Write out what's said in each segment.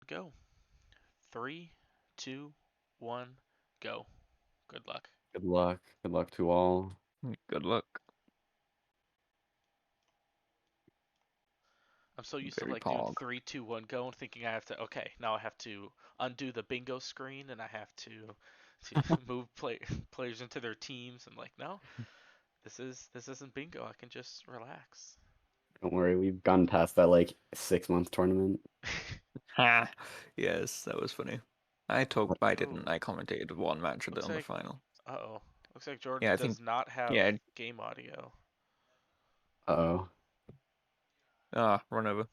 go. Three, two, one, go. Good luck. Good luck. Good luck to all. Good luck. I'm so used to Very like doing pog. 3, 2, 1, go, and thinking I have to. Okay, now I have to undo the bingo screen, and I have to move players into their teams. And like, no, this isn't bingo. I can just relax. Don't worry, we've gone past that like 6 month tournament. Ha! Yes, that was funny. I talked, but I Oh, didn't. I commentated one match of it looks on the like. final. Uh-oh. Looks like Yeah, Jordan I think. does not have Yeah. game audio. Uh-oh. Run over.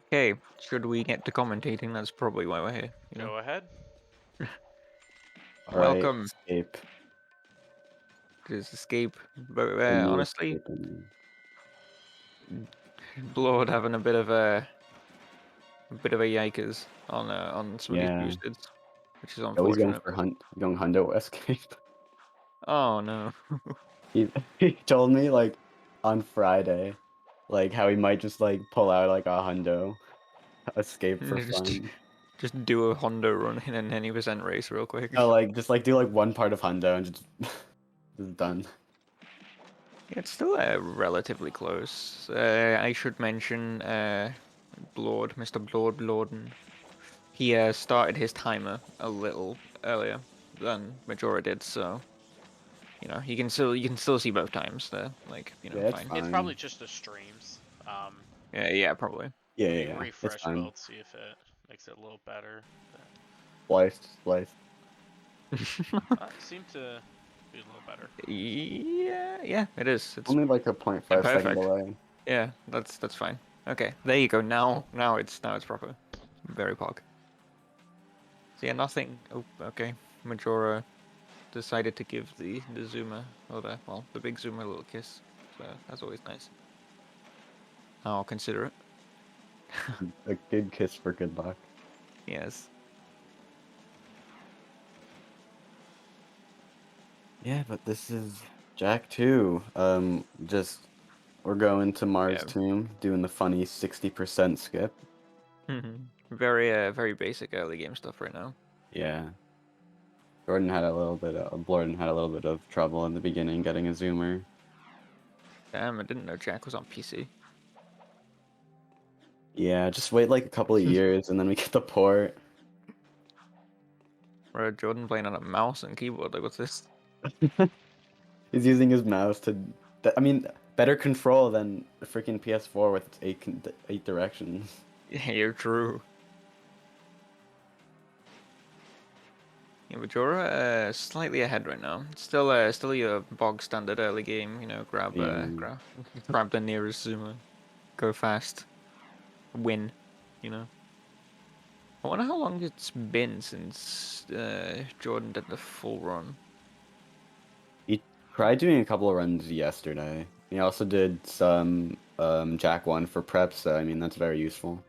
Okay, should we get to commentating? That's probably why we're here. Go ahead. All right, Welcome escape. to this escape. But Can you honestly, escape in Blord having a bit of a yikers on some of these Yeah. boosteds, which is Oh, he's going unfortunate. for going hundo escape. Oh no. He told me like on Friday, like how he might just like pull out like a hundo escape for just fun. just do a Honda run in an any percent race real quick. No, like just like do like one part of hundo and just just done. Yeah, it's still relatively close. I should mention Mr. BlordBlordan. He started his timer a little earlier than Majora did, so you can still see both times there. Like Yeah, it's fine. It's fine. probably just the streams. Yeah, probably. Yeah, Let yeah, me yeah. It's refresh fine. both, see if it makes it a little better. Spliced. Seemed to be a little better. Yeah, it is. It's Only like a 0.5 second perfect. delay. Yeah, that's fine. Okay, there you go. Now it's proper. Very pog. So yeah, nothing. Oh, okay. Majora decided to give the zoomer or the big zoomer a little kiss. So that's always nice. I'll consider it. A good kiss for good luck. Yes. Yeah, but this is Jack 2. Just we're going to Mars Yeah. Tomb, doing the funny 60% skip. Very basic early game stuff right now. Yeah. Blorden had a little bit of trouble in the beginning getting a zoomer. Damn, I didn't know Jack was on PC. Yeah, just wait like a couple of years and then we get the port. Or Jordan playing on a mouse and keyboard. Like, what's this? He's using his mouse to, I mean, better control than the freaking PS4 with its eight directions. Yeah, you're true. Yeah, Majora slightly ahead right now. Still your bog standard early game. Grab Yeah. grab the nearest zoomer, go fast, win. You know. I wonder how long it's been since Jordan did the full run. He tried doing a couple of runs yesterday. He also did some Jack 1 for prep, so I mean that's very useful.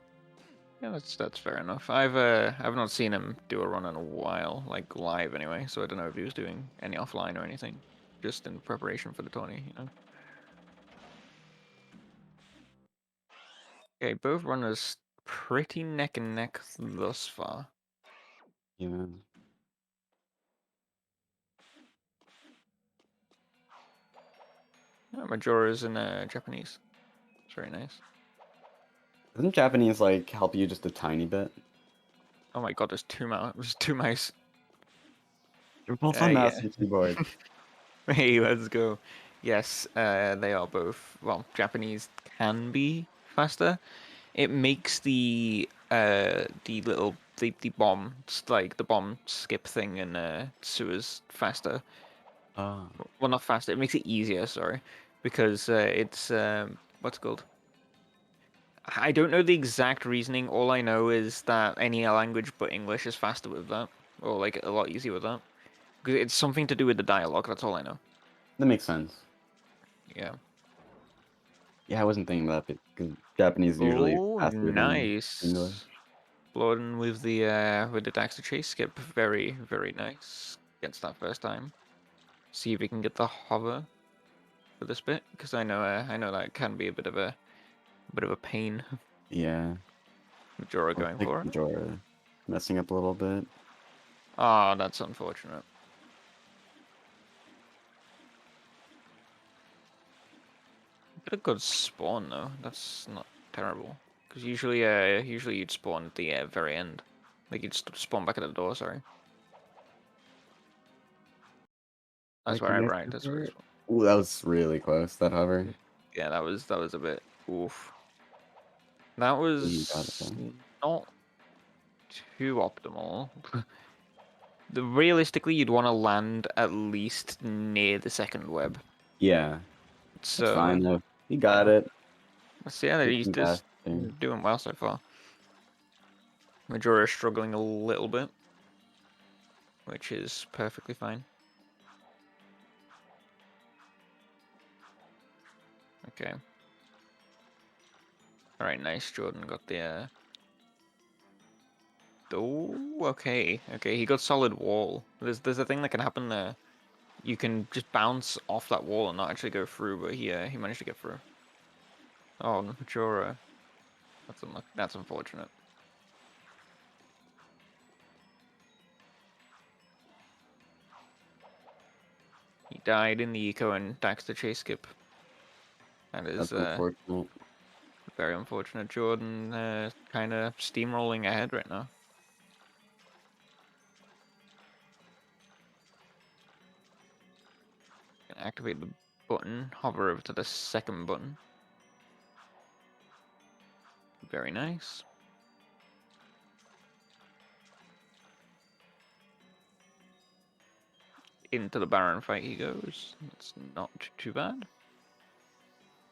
Yeah, that's fair enough. I've not seen him do a run in a while, like live anyway. So I don't know if he was doing any offline or anything, just in preparation for the tourney. Okay, both runners pretty neck and neck thus far. Yeah. Majora's in Japanese. It's very nice. Doesn't Japanese like help you just a tiny bit? Oh my god, there's two mice. You're both on mouse Yeah. and keyboard. Hey, let's go. Yes, they are both. Well, Japanese can be faster. It makes the bomb like the bomb skip thing in sewers faster. Oh. Well, not faster. It makes it easier. Sorry, because it's what's it called. I don't know the exact reasoning. All I know is that any language but English is faster with that, or like a lot easier with that. Because it's something to do with the dialogue. That's all I know. That makes sense. Yeah. Yeah, I wasn't thinking about it because Japanese is usually Oh, faster than English. nice. Blorden with the Daxter chase skip. Very nice. Gets that first time. See if we can get the hover for this bit, because I know that can be a bit of a pain. Yeah. Majora I'll going take for it. Majora. Messing up a little bit. Oh, that's unfortunate. Get a good spawn though. That's not terrible. Because usually you'd spawn at the very end. Like you'd spawn back at the door. Sorry. That's Like where you I guys right. That's where I hover. spawn. Ooh, that was really close. That hover. Yeah, that was a bit oof. That You got it was though. not too optimal. Realistically, you'd want to land at least near the second web. Yeah, that's So fine though. You got yeah, it. let's see how Good he's fast just there. doing well so far. Majora is struggling a little bit, which is perfectly fine. Okay. All right, nice. Jordan got the. Oh, okay, okay. He got solid wall. There's a thing that can happen there. You can just bounce off that wall and not actually go through, but he managed to get through. Oh, Majora. That's unfortunate. He died in the eco and Daxter chase skip. That is That's unfortunate. very unfortunate. Jordan kind of steamrolling ahead right now. Can activate the button, hover over to the second button. Very nice. Into the Baron fight he goes. That's not too bad.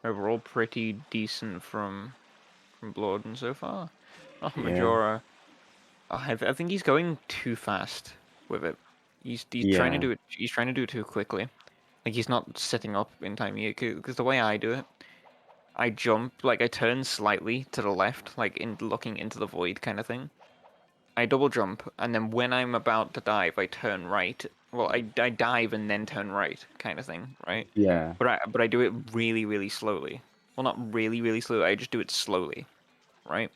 Overall, pretty decent from BlordBlordan so far. Oh, Yeah. Majora. Oh, I think he's going too fast with it. He's trying to Yeah. do it. He's trying to do it too quickly. Like he's not setting up in time yet. Because the way I do it, I jump, like I turn slightly to the left, like in looking into the void kind of thing. I double jump, and then when I'm about to dive, I turn right. Well, I dive and then turn right, kind of thing, right? Yeah. But I do it really, really slowly. Well, not really, really slowly. I just do it slowly, right?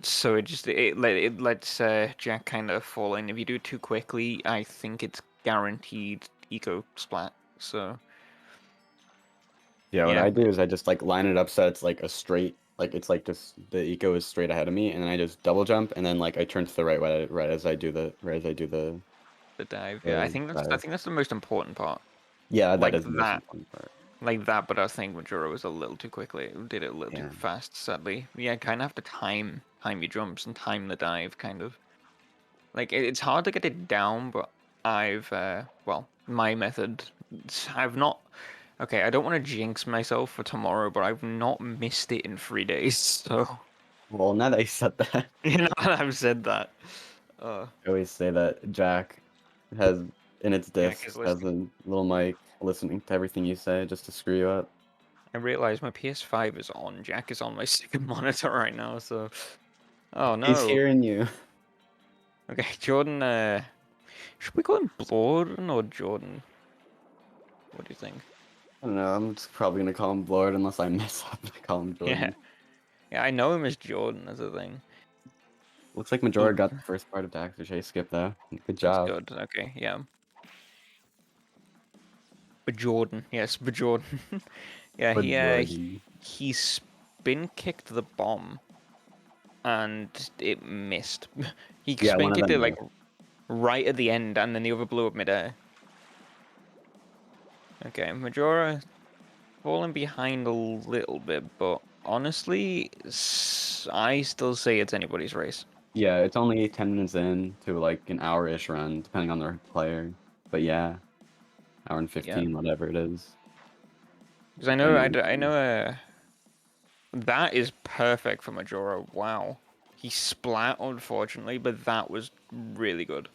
So it lets Jack kind of fall in. If you do it too quickly, I think it's guaranteed eco splat. So Yeah, what yeah, I do is I just like line it up so it's like a straight, like it's like just the eco is straight ahead of me, and then I just double jump, and then like I turn to the right, right as I do the dive. Yeah, the I dive. think that's the most important part. Yeah, that Like is the most that, important part. like that. But I think Majora was a little too quickly. It did it a little too Yeah. fast, sadly. Yeah, kind of have to time your jumps and time the dive, kind of. Like it's hard to get it down, but I've well, my method. I've not. Okay, I don't want to jinx myself for tomorrow, but I've not missed it in 3 days. So Well, now that you said that, you know, I've said that. I always say that Jack has in its Jack disc is has listening. a little mic listening to everything you say just to screw you up. I realize my PS5 is on. Jack is on my second monitor right now. So, oh He's no. hearing you. Okay, Jordan. Should we call him Blorden or Jordan? What do you think? I don't know. I'm just probably gonna call him Blord unless I mess up and call him Yeah, Jordan. yeah. I know him as Jordan as a thing. Looks like Majora Ooh, got the first part of Daxter Chase skip though. Good that's job. good. Okay, yeah. But Jordan, yes, but Jordan. Yeah, Good he spin kicked the bomb and it missed. He Yeah, spin one of kicked it them like missed. right at the end, and then the other blew up midair. Okay, Majora falling behind a little bit, but honestly, I still say it's anybody's race. Yeah, it's only 10 minutes in to like an hour-ish run, depending on the player. But yeah, hour and Yeah, 15, whatever it is. because I know Anyone I can. know that is perfect for Majora. Wow, he splat unfortunately, but that was really good.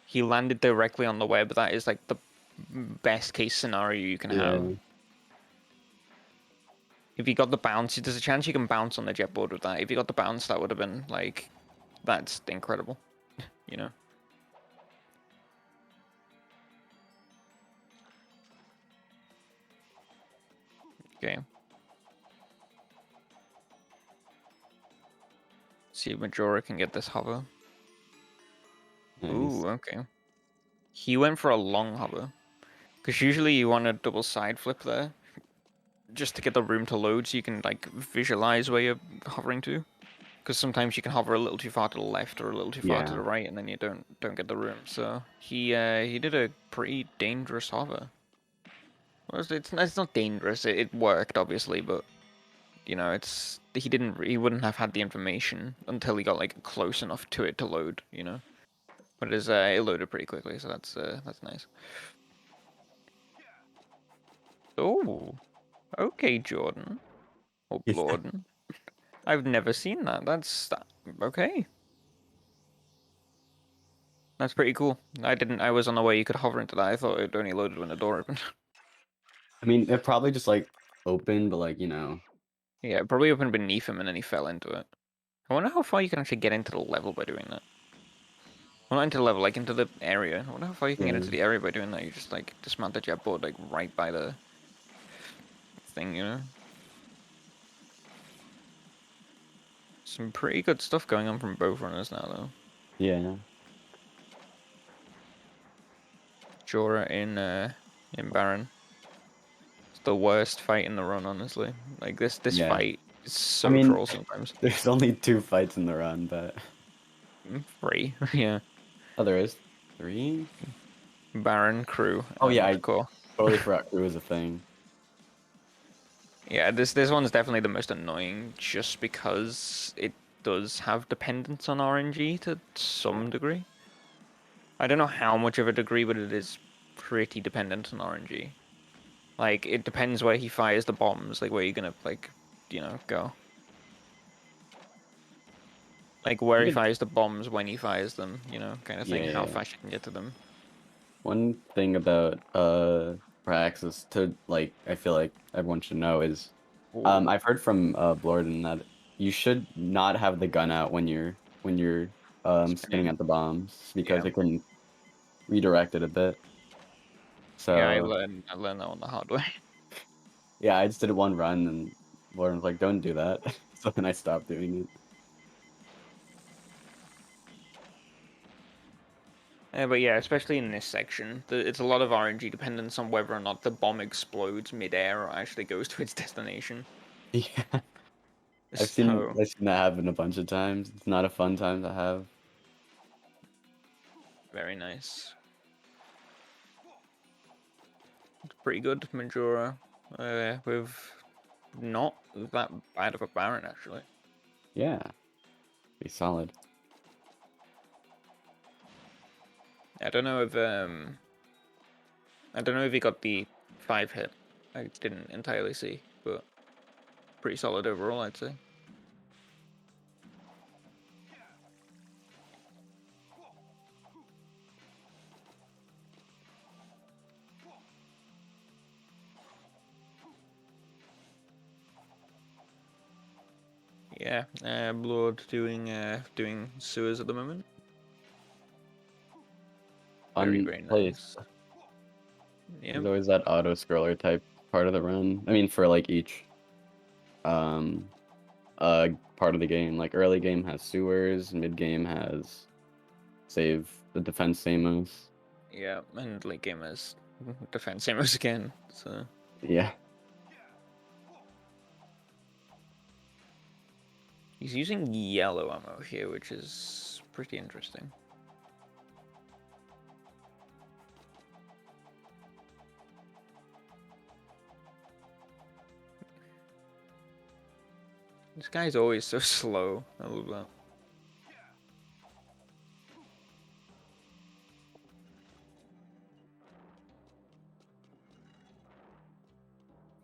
He landed directly on the web. That is like the best case scenario you can have. Yeah. If you got the bounce, there's a chance you can bounce on the jetboard with that. If you got the bounce, that would have been like, that's incredible, you know? Okay. See if Majora can get this hover. Nice. Ooh, okay. He went for a long hover. Because usually you want a double side flip there. Just to get the room to load so you can like visualize where you're hovering to. Because sometimes you can hover a little too far to the left or a little too far to Yeah. the right, and then you don't get the room. So he did a pretty dangerous hover. Well, it's not dangerous. It worked obviously, but you know he wouldn't have had the information until he got like close enough to it to load. You know, but it loaded pretty quickly, so that's nice. Oh, okay, Jordan or Yeah. Blorden. I've never seen that. Okay. That's pretty cool. I was unaware you could hover into that. I thought it only loaded when the door opened. I mean, it probably just like opened, but like Yeah, it probably opened beneath him and then he fell into it. I wonder how far you can actually get into the level by doing that. Well, not into the level, like into the area. I wonder how far you can get yeah, into the area by doing that. You just like dismount the jetboard like right by the thing, you know? Some pretty good stuff going on from both runners now, though. yeah, Jorah in Baron. It's the worst fight in the run, honestly. Like this yeah. fight is I so mean, troll sometimes. there's only 2 fights in the run, but Free, yeah. oh, there is 3. Baron, crew, Oh yeah, and I core. totally forgot crew was a thing. Yeah, this one's definitely the most annoying, just because it does have dependence on RNG to some degree. I don't know how much of a degree, but it is pretty dependent on RNG. Like, it depends where he fires the bombs, like where you're gonna, like, go. Like, where You he could, fires the bombs, when he fires them, kind of thing, how yeah. fast you can get to them. One thing about Praxis to like, I feel like everyone should know is, Ooh. I've heard from Blorden that you should not have the gun out when you're spinning Spinning. at the bombs because Yeah. it can redirect it a bit. Yeah, I So learned that on the hard way. yeah, I just did one run and Blorden was like, "Don't do that," so then I stopped doing it. But yeah, especially in this section, it's a lot of RNG dependence on whether or not the bomb explodes mid-air or actually goes to its destination. Yeah, So, I've seen that happen a bunch of times. It's not a fun time to have. very nice. It's pretty good, Majora, with not that bad of a Baron, actually. Yeah, be solid. I don't know if, I don't know if he got the 5 hit. I didn't entirely see, but pretty solid overall, I'd say. Yeah, Blord doing sewers at the moment. Very, Fun very place. nice. Yeah, There's always that auto scroller type part of the run. I mean, for like each um part of the game. Like early game has sewers, mid game has save the defense Samos. yeah, and late game is defense Amos again, so... Yeah. He's using yellow ammo here, which is pretty interesting. This guy's always so slow. I love that.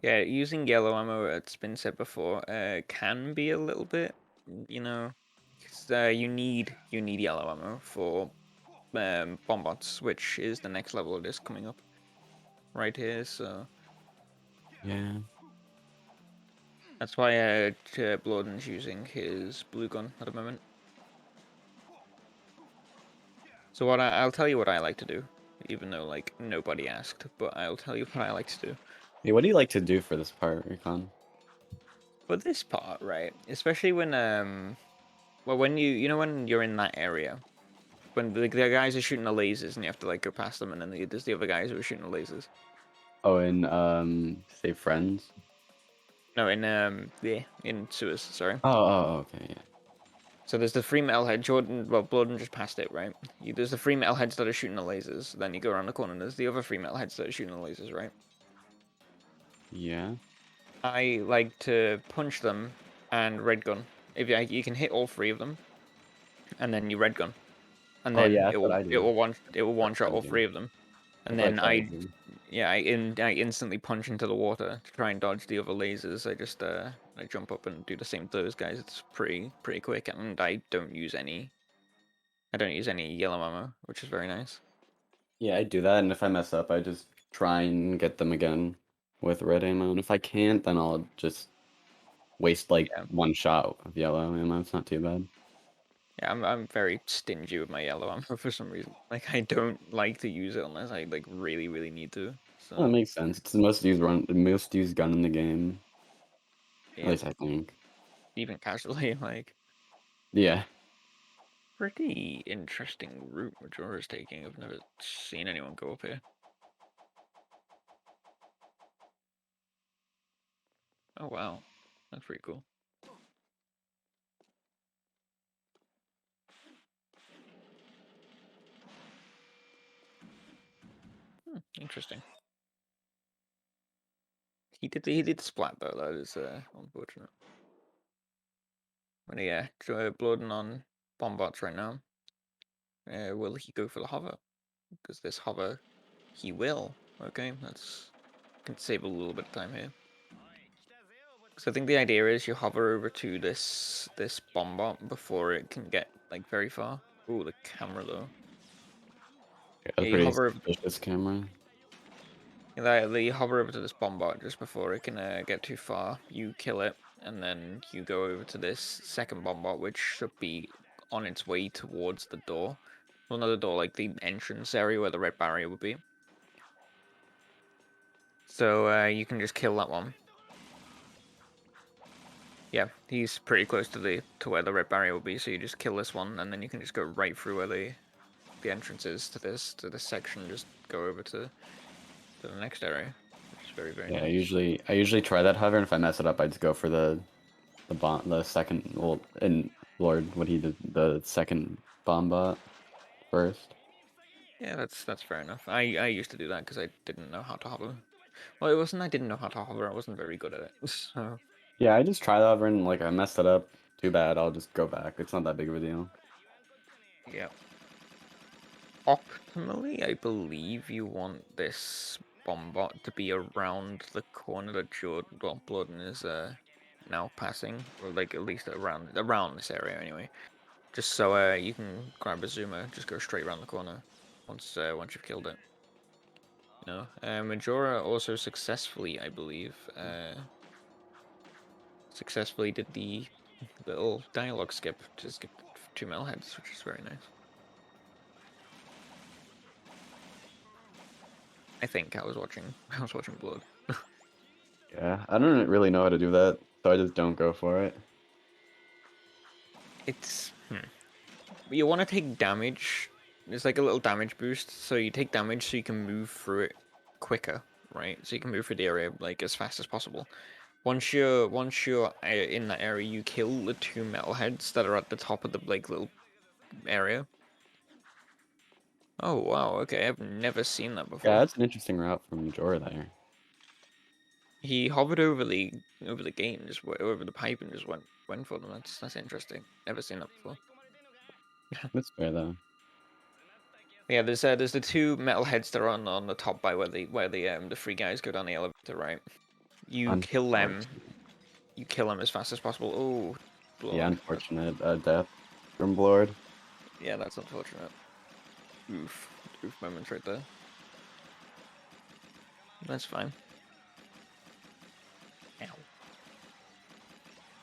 Yeah, using yellow ammo, it's been said before, can be a little bit, you know, 'cause, you need yellow ammo for bombots, which is the next level it is coming up right here. So Yeah. that's why Blordan's using his blue gun at the moment. So I'll tell you what I like to do, even though like nobody asked, but I'll tell you what I like to do. Hey, what do you like to do for this part, Recon? For this part, right? Especially when Well, when you know when you're in that area, when the guys are shooting the lasers and you have to like go past them, and then there's the other guys who are shooting the lasers. Oh, and say friends. No, yeah, in sewers. Sorry. Okay, yeah. So there's the three metalhead. BlordBlordan just passed it, right? There's the three metalheads that are shooting the lasers. Then you go around the corner, and there's the other three metalheads that are shooting the lasers, right? Yeah. I like to punch them and red gun. If you can hit all three of them, and then you red gun, and Oh then yeah, it that's what will I do. one shot That's what I all do. three of them, and That's what I then try to do. I instantly punch into the water to try and dodge the other lasers. I jump up and do the same to those guys. It's pretty quick, and I don't use any yellow ammo, which is very nice. Yeah, I do that, and if I mess up, I just try and get them again with red ammo. And if I can't, then I'll just waste like Yeah, one shot of yellow ammo. It's not too bad. yeah. I'm very stingy with my yellow ammo for some reason. Like I don't like to use it unless I like really need to. Well, that So makes sense. It's the most used gun in the game. At yeah, least I think. even casually, like Yeah. pretty interesting route Majora's taking. I've never seen anyone go up here. Oh wow, that's pretty cool. Interesting. He did splat though. That is unfortunate. But yeah, Blordin on Bombots right now. Will he go for the hover? Because this hover, he will. Okay, that's can save a little bit of time here. So I think the idea is you hover over to this bombot before it can get like very far. Ooh, the camera though. That's Yeah, you pretty hover suspicious camera. you hover over to this bombot just before it can get too far. You kill it, and then you go over to this second bombot, which should be on its way towards the door. Well, not the door, like the entrance area where the red barrier would be. So you can just kill that one. Yeah, he's pretty close to where the red barrier will be, so you just kill this one, and then you can just go right through where the entrance is to this section. Just go over to the next area, which is very Yeah, nice. I usually try that hover, and if I mess it up, I just go for the second, well, in Lord, what he did, the second bomb bot first. Yeah, that's fair enough. I used to do that because I didn't know how to hover. Well, it wasn't I didn't know how to hover. I wasn't very good at it. So Yeah, I just try the hover, and like I messed it up. Too bad. I'll just go back. It's not that big of a deal. yeah. Optimally, I believe you want this bombot to be around the corner that Bloodin is now passing, or like at least around this area anyway. Just so you can grab a zoomer, just go straight around the corner once you've killed it. No, Majora also successfully, I believe, successfully did the little dialogue skip to skip two metalheads, which is very nice. I think I was watching I was watching Blood. Yeah, I don't really know how to do that, so I just don't go for it. It's you want to take damage. It's like a little damage boost, so you take damage so you can move through it quicker, right? So you can move through the area like as fast as possible. Once you're in that area, you kill the two metalheads that are at the top of the like little area. Oh wow, okay, I've never seen that Yeah, before. that's an interesting route from Majora there. He hovered over the gate and just over the pipe and just went for them. That's interesting. Never seen that before. That's fair though. Yeah, there's the two metal heads that are on the top by where the three guys go down the elevator, right? You kill them. Unfortunate. You kill them as fast as possible. Oh, Yeah, blood. unfortunate death from Blord. Yeah, that's unfortunate. Oof, oof moments right there. That's fine. Ow.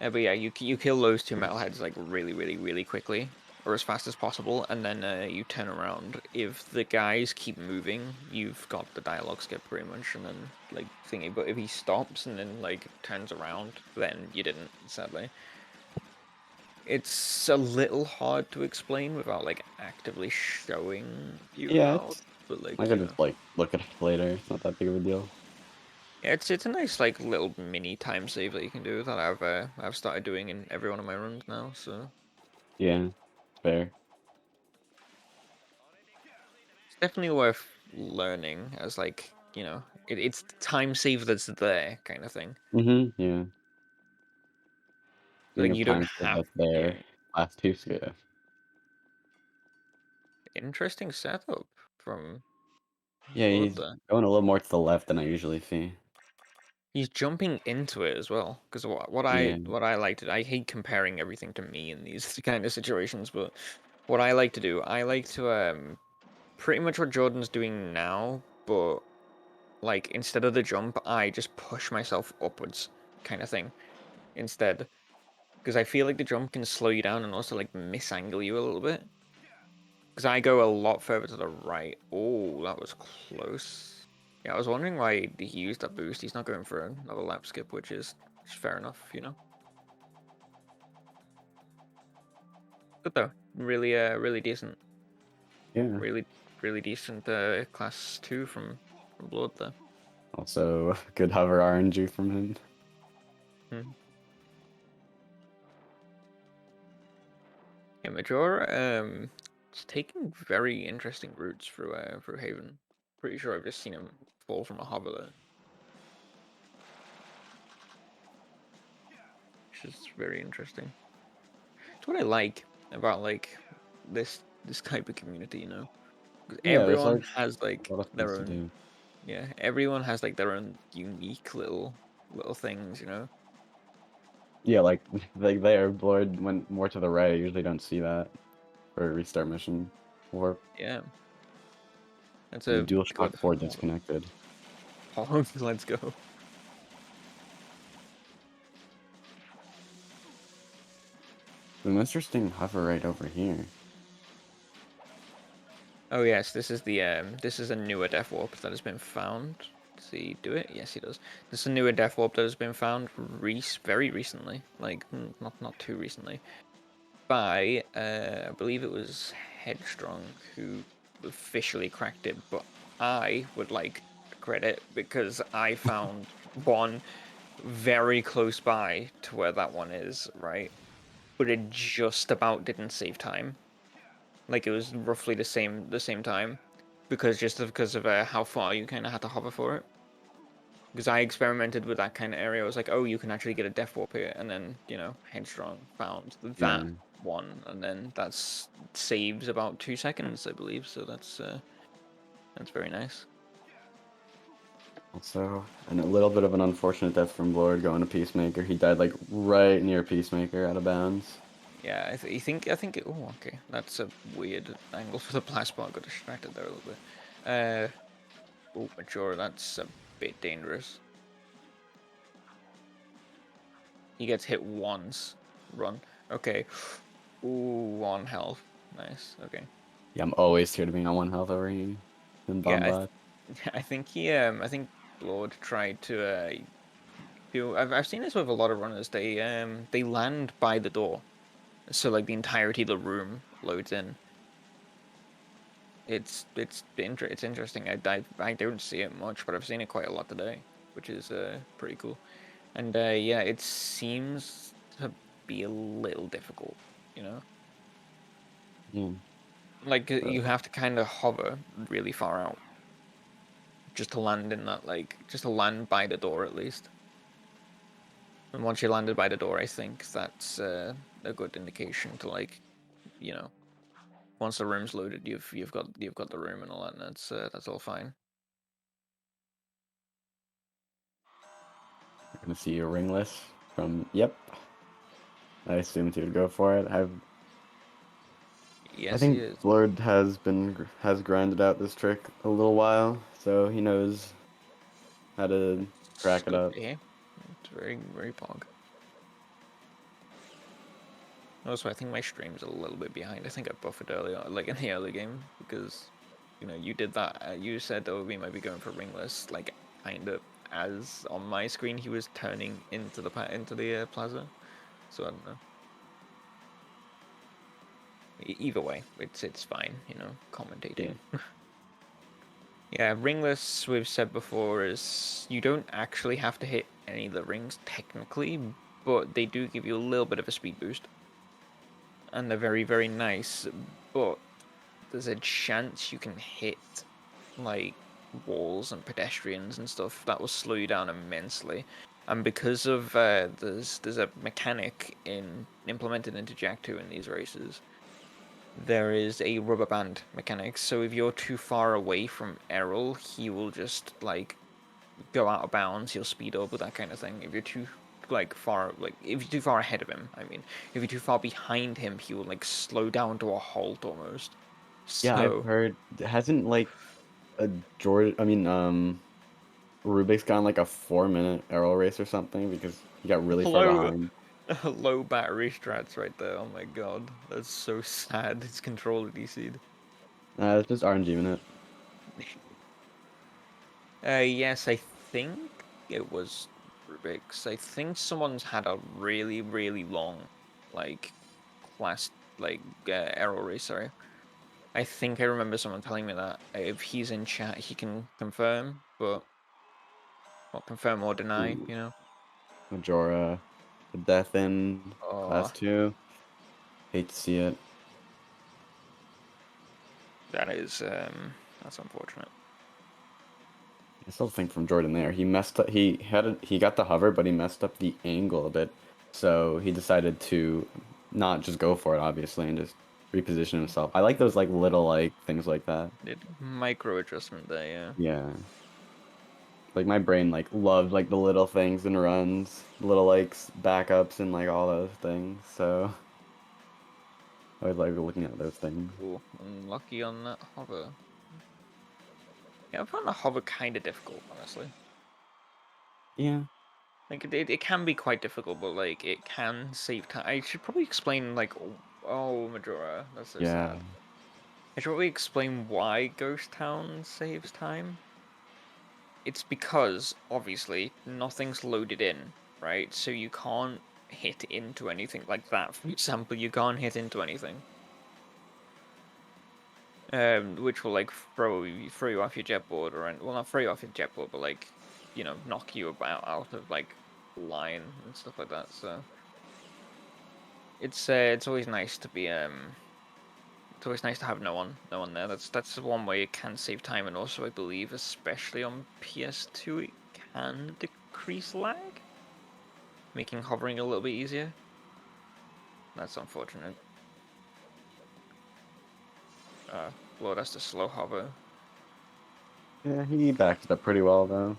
Yeah, but yeah, you kill those two metalheads like really quickly, or as fast as possible, and then you turn around. If the guys keep moving, you've got the dialogue skip pretty much, and then like thingy. But if he stops and then like turns around, then you didn't, sadly. It's a little hard to explain without like actively showing you Yeah, how, it's but I like, could just like look at it later. It's not that big of a deal. yeah, it's a nice like little mini time save that you can do that I've started doing in every one of my runs now. So Yeah, fair. it's definitely worth learning as like it's the time save that's there kind of thing. Yeah. Being Like of you don't time for have that's there. yeah. Last two, so yeah. Interesting setup from Yeah, Blood he's there. going a little more to the left than I usually see. He's jumping into it as well. Because Yeah. what I like to I hate comparing everything to me in these kind of situations, but what I like to do, I like to pretty much what Jordan's doing now, but like instead of the jump, I just push myself upwards, kind of thing, instead. Because I feel like the jump can slow you down and also like misangle you a little bit. Because I go a lot further to the right. Oh, that was close. Yeah, I was wondering why he used that boost. He's not going for another lap skip, which is fair enough, you know. Good though. Really, really decent. Yeah. Really, really decent class 2 from Blood there. Also, good hover RNG from him. Hmm. Yeah, Majora, it's taking very interesting routes through Haven. Pretty sure I've just seen him fall from a hover there, which is very interesting. It's what I like about like this type of community, you know. 'Cause Yeah, there's everyone like has like a lot of things their to own, do. yeah, everyone has like their own unique little things, you know. Yeah, like there, Blord went more to the right. I usually don't see that for a restart mission. Or Yeah, that's the a DualShock good 4 hover. disconnected. Oh, let's go. An interesting hover right over here. Oh yes, this is a newer death warp that has been found. Does he do it? Yes, he does. This is a newer death warp that has been found very recently, like not too recently, by I believe it was Headstrong who officially cracked it, but I would like credit because I found one very close by to where that one is, right? But it just about didn't save time. Like it was roughly the same time, because of how far you kind of had to hover for it. Because I experimented with that kind of area, I was like, oh, you can actually get a death warp here, and then Headstrong found that Yeah. one, and then that's saves about 2 seconds, I believe. So that's very nice. Also, and a little bit of an unfortunate death from Blord going to Peacemaker. He died like right near Peacemaker out of bounds. Yeah, I think. Oh, okay, that's a weird angle for the blast bar. Got distracted there a little bit. Oh, Majora, that's a bit dangerous. He gets hit once. Run. Okay. Ooh, 1 health. Nice. Okay. Yeah, I'm always here to be on one health over here. And Yeah, Bombot. I think I think Lord tried to do. I've seen this with a lot of runners. They land by the door, so like the entirety of the room loads in. It's interesting. I don't see it much, but I've seen it quite a lot today, which is pretty cool. And yeah, it seems to be a little difficult, you know. Yeah. Like But you have to kind of hover really far out just to land in that, like just to land by the door at least. And once you landed by the door, I think that's a good indication to like, you know, once the room's loaded, you've got the room and all that, and that's all fine. we're gonna see a ringless from yep. I assumed he would go for it. I Yes, he think is. Blord has grinded out this trick a little while, so he knows how to It's crack it good up. to hear. It's very pog. Also, I think my stream's a little bit behind. I think I buffered earlier, like in the early game, because you did that. You said that we might be going for ringless, like kind of as on my screen he was turning into the plaza. So I don't know. Either way, it's fine, you know, commentating. Yeah. Yeah, ringless, we've said before, is you don't actually have to hit any of the rings technically, but they do give you a little bit of a speed boost. And they're very, very nice, but there's a chance you can hit, like, walls and pedestrians and stuff that will slow you down immensely. And because of, there's a mechanic implemented into Jak 2 in these races. There is a rubber band mechanic, so if you're too far away from Errol, he will just like go out of bounds. He'll speed up with that kind of thing. If you're too if you're too far ahead of him, I mean, if you're too far behind him, he will like slow down to a halt almost. Yeah, I've So heard hasn't like a George. I mean, Rubik's gotten like a 4-minute arrow race or something because he got really far low, behind. low battery strats right there. Oh my god, that's so sad. His controller DC'd. It's just RNG in it. Yes, I think it was Rubik's. I think someone's had a really, really long, like, class, like, arrow race, sorry. I think I remember someone telling me that. If he's in chat, he can confirm, but not confirm or deny, Ooh, you know? Majora, the death in class Oh, 2. Hate to see it. that is, that's unfortunate. I still think from Jordan there, he messed up. He got the hover, but he messed up the angle a bit. So he decided to not just go for it, obviously, and just reposition himself. I like those like little like things like that. Did micro adjustment there, yeah. Yeah. Like my brain like loved like the little things and runs, little like backups and like all those things. So I always like looking at those things. Ooh, unlucky on that hover. Yeah, I found the hover kind of difficult, honestly. Yeah. Like it can be quite difficult, but like it can save time. I should probably explain like oh Majora, that's so Yeah. sad. I should probably explain why Ghost Town saves time. It's because obviously nothing's loaded in, right? So you can't hit into anything like that. For example, you can't hit into anything. Which will like throw you off your jetboard or well not throw you off your jetboard, but like you know knock you about out of like line and stuff like that. So it's always nice to be it's always nice to have no one there. That's one way it can save time, and also I believe especially on PS2 it can decrease lag, making hovering a little bit easier. That's unfortunate. Lord, that's the slow hover. Yeah, he backed it up pretty well though.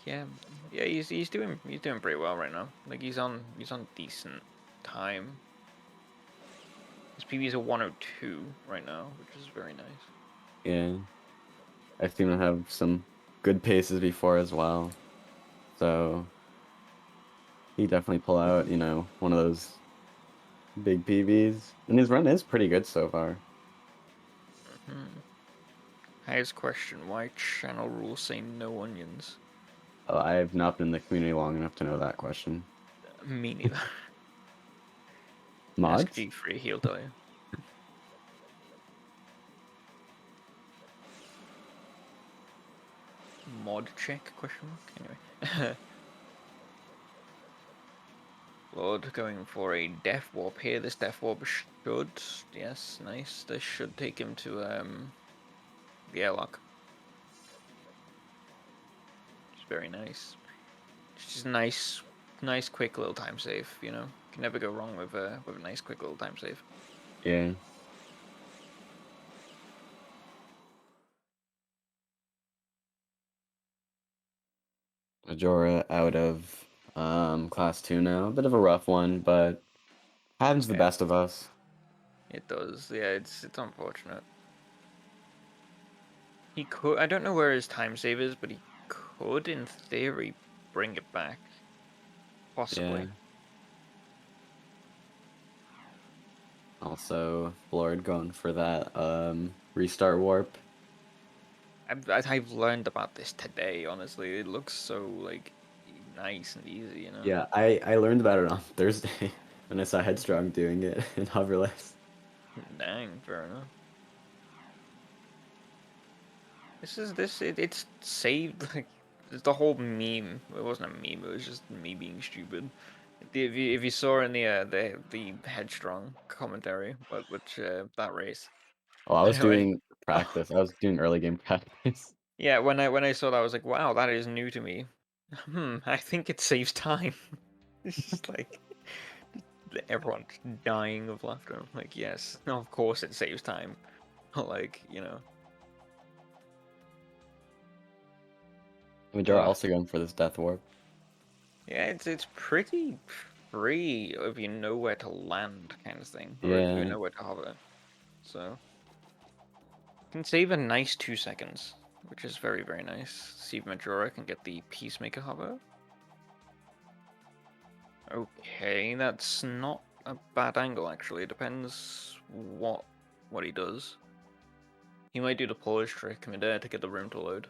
Yeah, yeah, he's doing pretty well right now. Like he's on decent time. His PB is a 102 right now, which is very nice. Yeah. I've seen him have some good paces before as well. So he definitely pull out, one of those big PVs. And his run is pretty good so far. Hmm. Highest question: why channel rules say no onions? I have not been in the community long enough to know that question. Me neither. Ask Mods? G3, he'll tell you. Mod check? Question mark. Anyway. Lord, going for a death warp here. This death warp should, yes, nice. This should take him to the airlock. Which is very nice. It's just nice, quick little time save. You know, can never go wrong with a nice, quick little time save. Yeah. Majora out of class 2 now. A bit of a rough one, but happens to the Yeah, best of us. it does. Yeah, it's unfortunate. He could. I don't know where his time save is, but he could, in theory, bring it back. Yeah. Possibly. Also, Blord going for that restart warp. I've learned about this today. Honestly, it looks so like nice and easy, you know. Yeah, I learned about it on Thursday when I saw Headstrong doing it in hoverless. Dang, fair enough. It's saved like it's the whole meme. It wasn't a meme. It was just me being stupid. If you saw in the headstrong commentary, which that race, Oh, I was anyway. doing Oh, practice. I was doing early game practice. yeah, when I saw that, I was like, wow, that is new to me. I think it saves time. It's just like everyone's dying of laughter. I'm like, yes, no, of course it saves time. Like, you know. Majora Ugh. also going for this death warp. Yeah, it's pretty free if you know where to land, kind of thing, or if you Yeah, know where to hover. So can save a nice 2 seconds, which is very very nice. See if Majora can get the Peacemaker hover. Okay, that's not a bad angle actually. It depends what he does. He might do the Polish trick midair to get the room to load,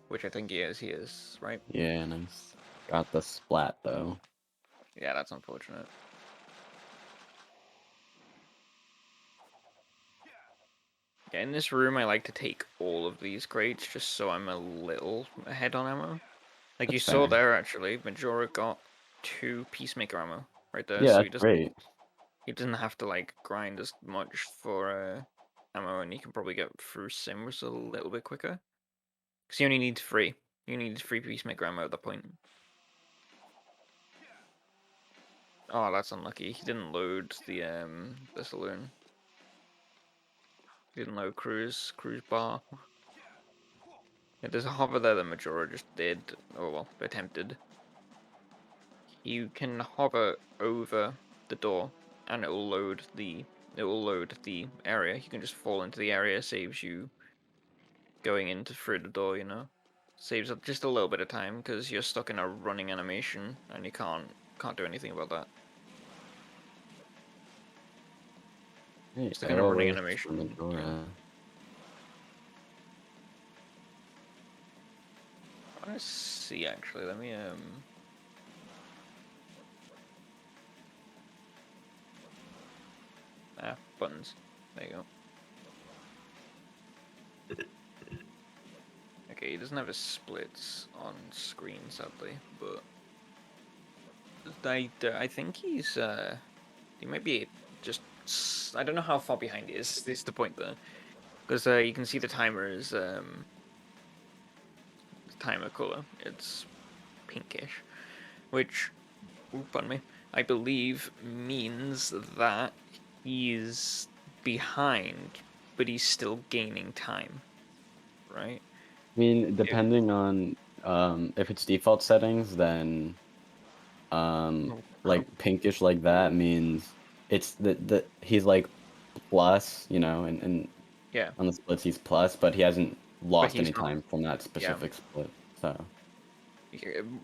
which I think he is. He is, right? yeah, nice. Got the splat though. Yeah, that's unfortunate. Yeah, in this room, I like to take all of these crates just so I'm a little ahead on ammo. Like you That's saw fair. there, actually, Majora got 2 Peacemaker ammo right there, Yeah, so that's great. he doesn't have to like grind as much for ammo, and he can probably get through Sims a little bit quicker. Because he only needs 3. You need 3 Peacemaker ammo at that point. Oh, that's unlucky. He didn't load the saloon. He didn't load cruise bar. Yeah, there's a hover there that Majora just did, or well, attempted. You can hover over the door, and it will load the area. You can just fall into the area. Saves you going into through the door. You know, saves up just a little bit of time because you're stuck in a running animation, and you can't do anything about that. Hey, Stuck in a arrow running race for animation. You know. Majora. I want to see actually. Let me buttons. There you go. Okay, he doesn't have his splits on screen, sadly, but I think he might be just I don't know how far behind he is. Is the point there? Because you can see the timer is the timer color. It's pinkish, which pardon me, I believe means that he's behind, but he's still gaining time, right? I mean, If, depending on if it's default settings, then oh, like pinkish like that means it's the he's like plus, you know, and yeah, on the splits he's plus, but he hasn't but lost he's any not. time from that Yeah. specific split. So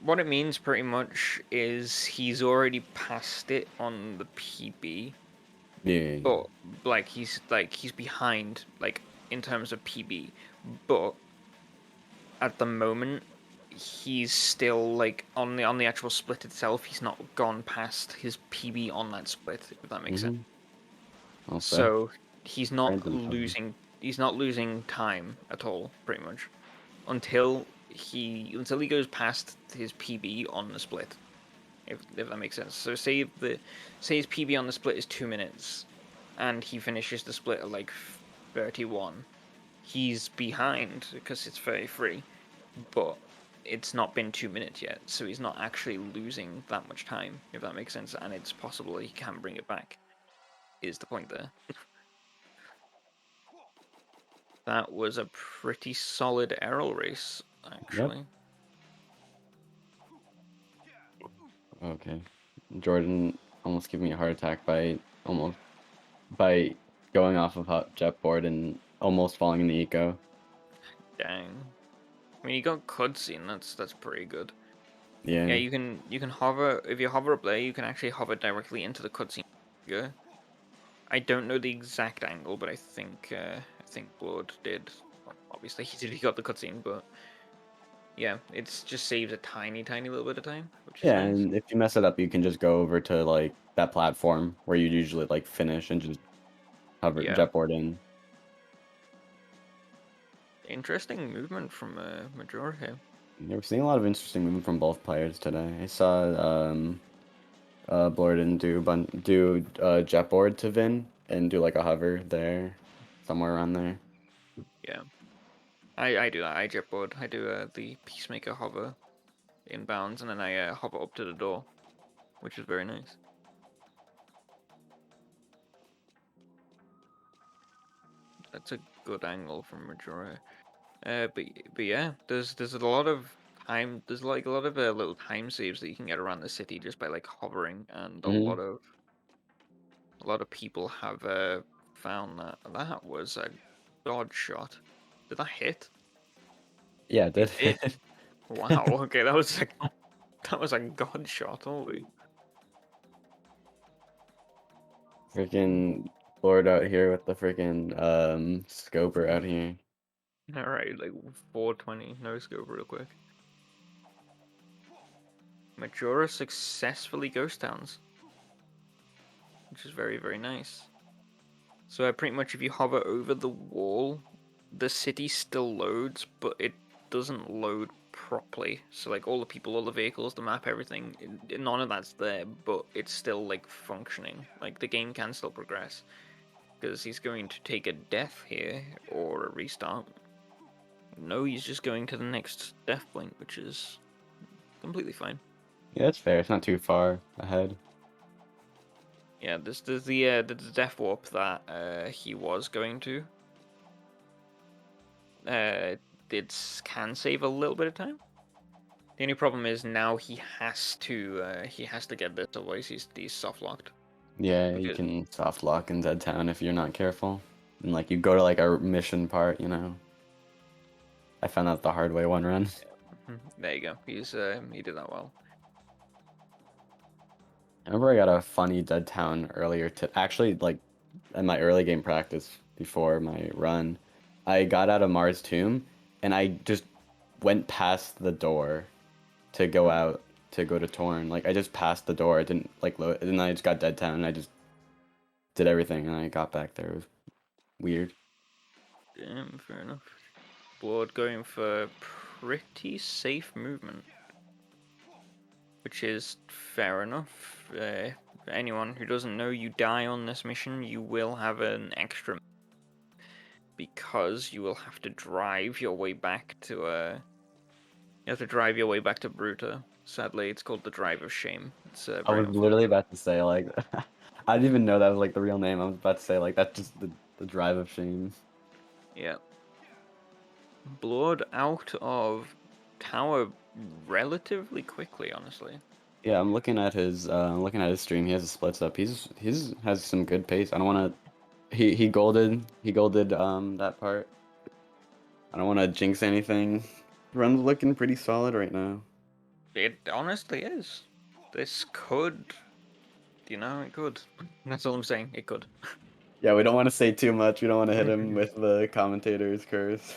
What it means pretty much is he's already passed it on the PB, yeah, but he's behind in terms of PB, but at the moment he's still on the actual split itself. He's not gone past his PB on that split, if that makes sense. mm-hmm. Also, So he's not random time. losing time at all, pretty much, until he goes past his PB on the split. If that makes sense. So say his PB on the split is 2 minutes, and he finishes the split at like 31. He's behind because it's 33, but it's not been 2 minutes yet, so he's not actually losing that much time. If that makes sense, and it's possible he can bring it back. Is the point there? That was a pretty solid Errol race, Yep. actually. Okay. Jordan almost gave me a heart attack by going off of jetboard and almost falling in the eco. Dang. I mean, you got cutscene. That's pretty good. Yeah, Yeah. you can hover if you hover up there. You can actually hover directly into the cutscene. Yeah. I don't know the exact angle, but I think Blord did. Well, obviously, he got the cutscene, but Yeah, it's just saves a tiny little bit of time, which is Yeah, nice. and if you mess it up, you can just go over to like that platform where you usually like finish and just hover Yeah, jetboard in. interesting movement from Majora here. Yeah, we're seeing a lot of interesting movement from both players today. I saw Blorden do jetboard to Vin and do like a hover there, somewhere around there. Yeah, I do that. I jetboard. I do the Peacemaker hover inbounds, and then I hover up to the door, which is very nice. That's a good angle from Majora. But yeah, there's a lot of time. There's like a lot of little time saves that you can get around the city just by like hovering, and Hmm. a lot of people have found that that was a god shot. Did that hit? Yeah, it It did. did. Wow. Okay, that was a god shot. Holy. Freaking Lord out here with the freaking scoper out here. All right, like 420 no scope real quick. Majora successfully ghost towns, which is very nice. So pretty much if you hover over the wall, the city still loads, but it doesn't load properly. So like all the people, all the vehicles, the map, everything, none of that's there, but it's still like functioning. Like the game can still progress because he's going to take a death here or a restart. No, he's just going to the next death point, which is completely fine. Yeah, that's fair. It's not too far ahead. Yeah, there's the death warp that he was going to. Uh, it can save a little bit of time. The only problem is now he has to get this, otherwise he's soft locked. Yeah, you Because can soft lock in Dead Town if you're not careful. And like you go to like a mission part, you know. I found out the hard way one run. there you go. He did that well. I remember I got a funny Dead Town earlier to actually like in my early game practice before my run. I got out of Mars Tomb and I just went past the door to go out to go to Torn. Like I just passed the door. I didn't like load, and then I just got Dead Town and I just did everything and I got back there. It was weird. Damn, fair enough. Blord going for pretty safe movement, which is fair enough. For anyone who doesn't know, you die on this mission, you will have an extra because you will have to drive your way back to you have to drive your way back to Bruta. Sadly, it's called the Drive of Shame. It's I very was literally unfortunate. about to say like I didn't even know that was like the real name. I was about to say like that's just the drive of shame. Yeah. Blord out of tower relatively quickly, honestly. Yeah, I'm looking at his stream. He has a splits up. He's has some good pace. I don't want to he golded that part. I don't want to jinx anything. Run's looking pretty solid right now. It honestly is. This could, it could. That's all I'm saying. It could. Yeah, we don't want to say too much. We don't want to hit him with the commentator's curse.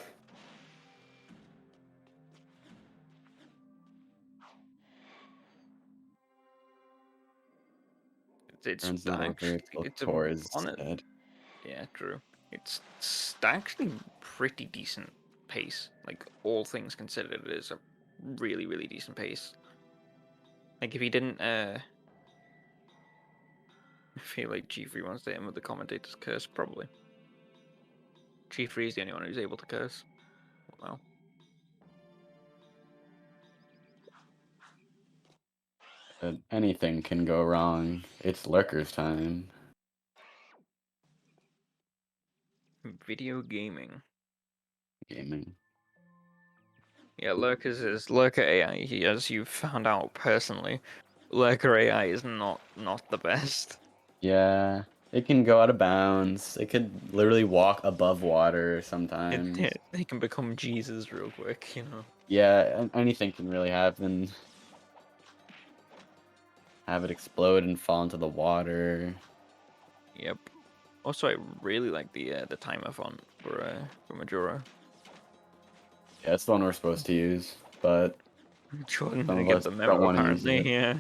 It's Turns it over. actually it's a Tor is on it. dead. Yeah, true. It's actually pretty decent pace. Like all things considered, it is a really decent pace. Like if he didn't I feel like G3 wants to hit him with the commentator's curse, probably. G3 is the only one who's able to curse. Well, But anything can go wrong. It's Lurker's time. video gaming. Gaming. Yeah, Lurker AI. As you've found out personally, Lurker AI is not the best. Yeah, it can go out of bounds. It could literally walk above water sometimes. They can become Jesus real quick, Yeah, anything can really happen. Have it explode and fall into the water. Yep. Also, I really like the timer font for Majora. Yeah, it's the one we're supposed to use. but Jordan some didn't of get us the don't memo, want to use apparently. it. Yeah.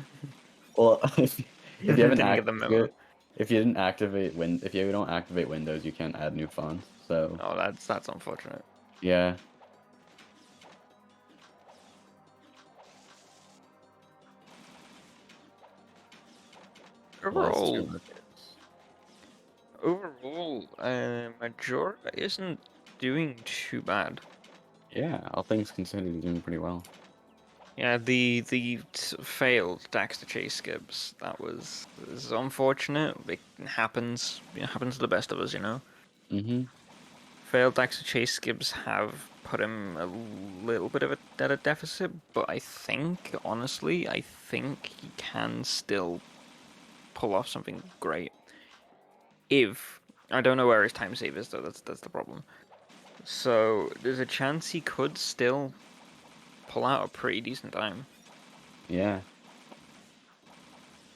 Well, if you haven't Didn't get the memo. if you didn't activate if you don't activate Windows, you can't add new fonts. So Oh, that's unfortunate. yeah. Lost two Overall, markets. Majora isn't doing too bad. Yeah, all things considered, he's doing pretty well. Yeah, the failed Daxter chase skips, that was unfortunate. It happens. It happens to the best of us, you know. Mm-hmm. Failed Daxter chase skips have put him a little bit of at a deficit, but honestly, I think he can still pull off something great. If I don't know where his time save is though, that's the problem. So there's a chance he could still pull out a pretty decent time. Yeah.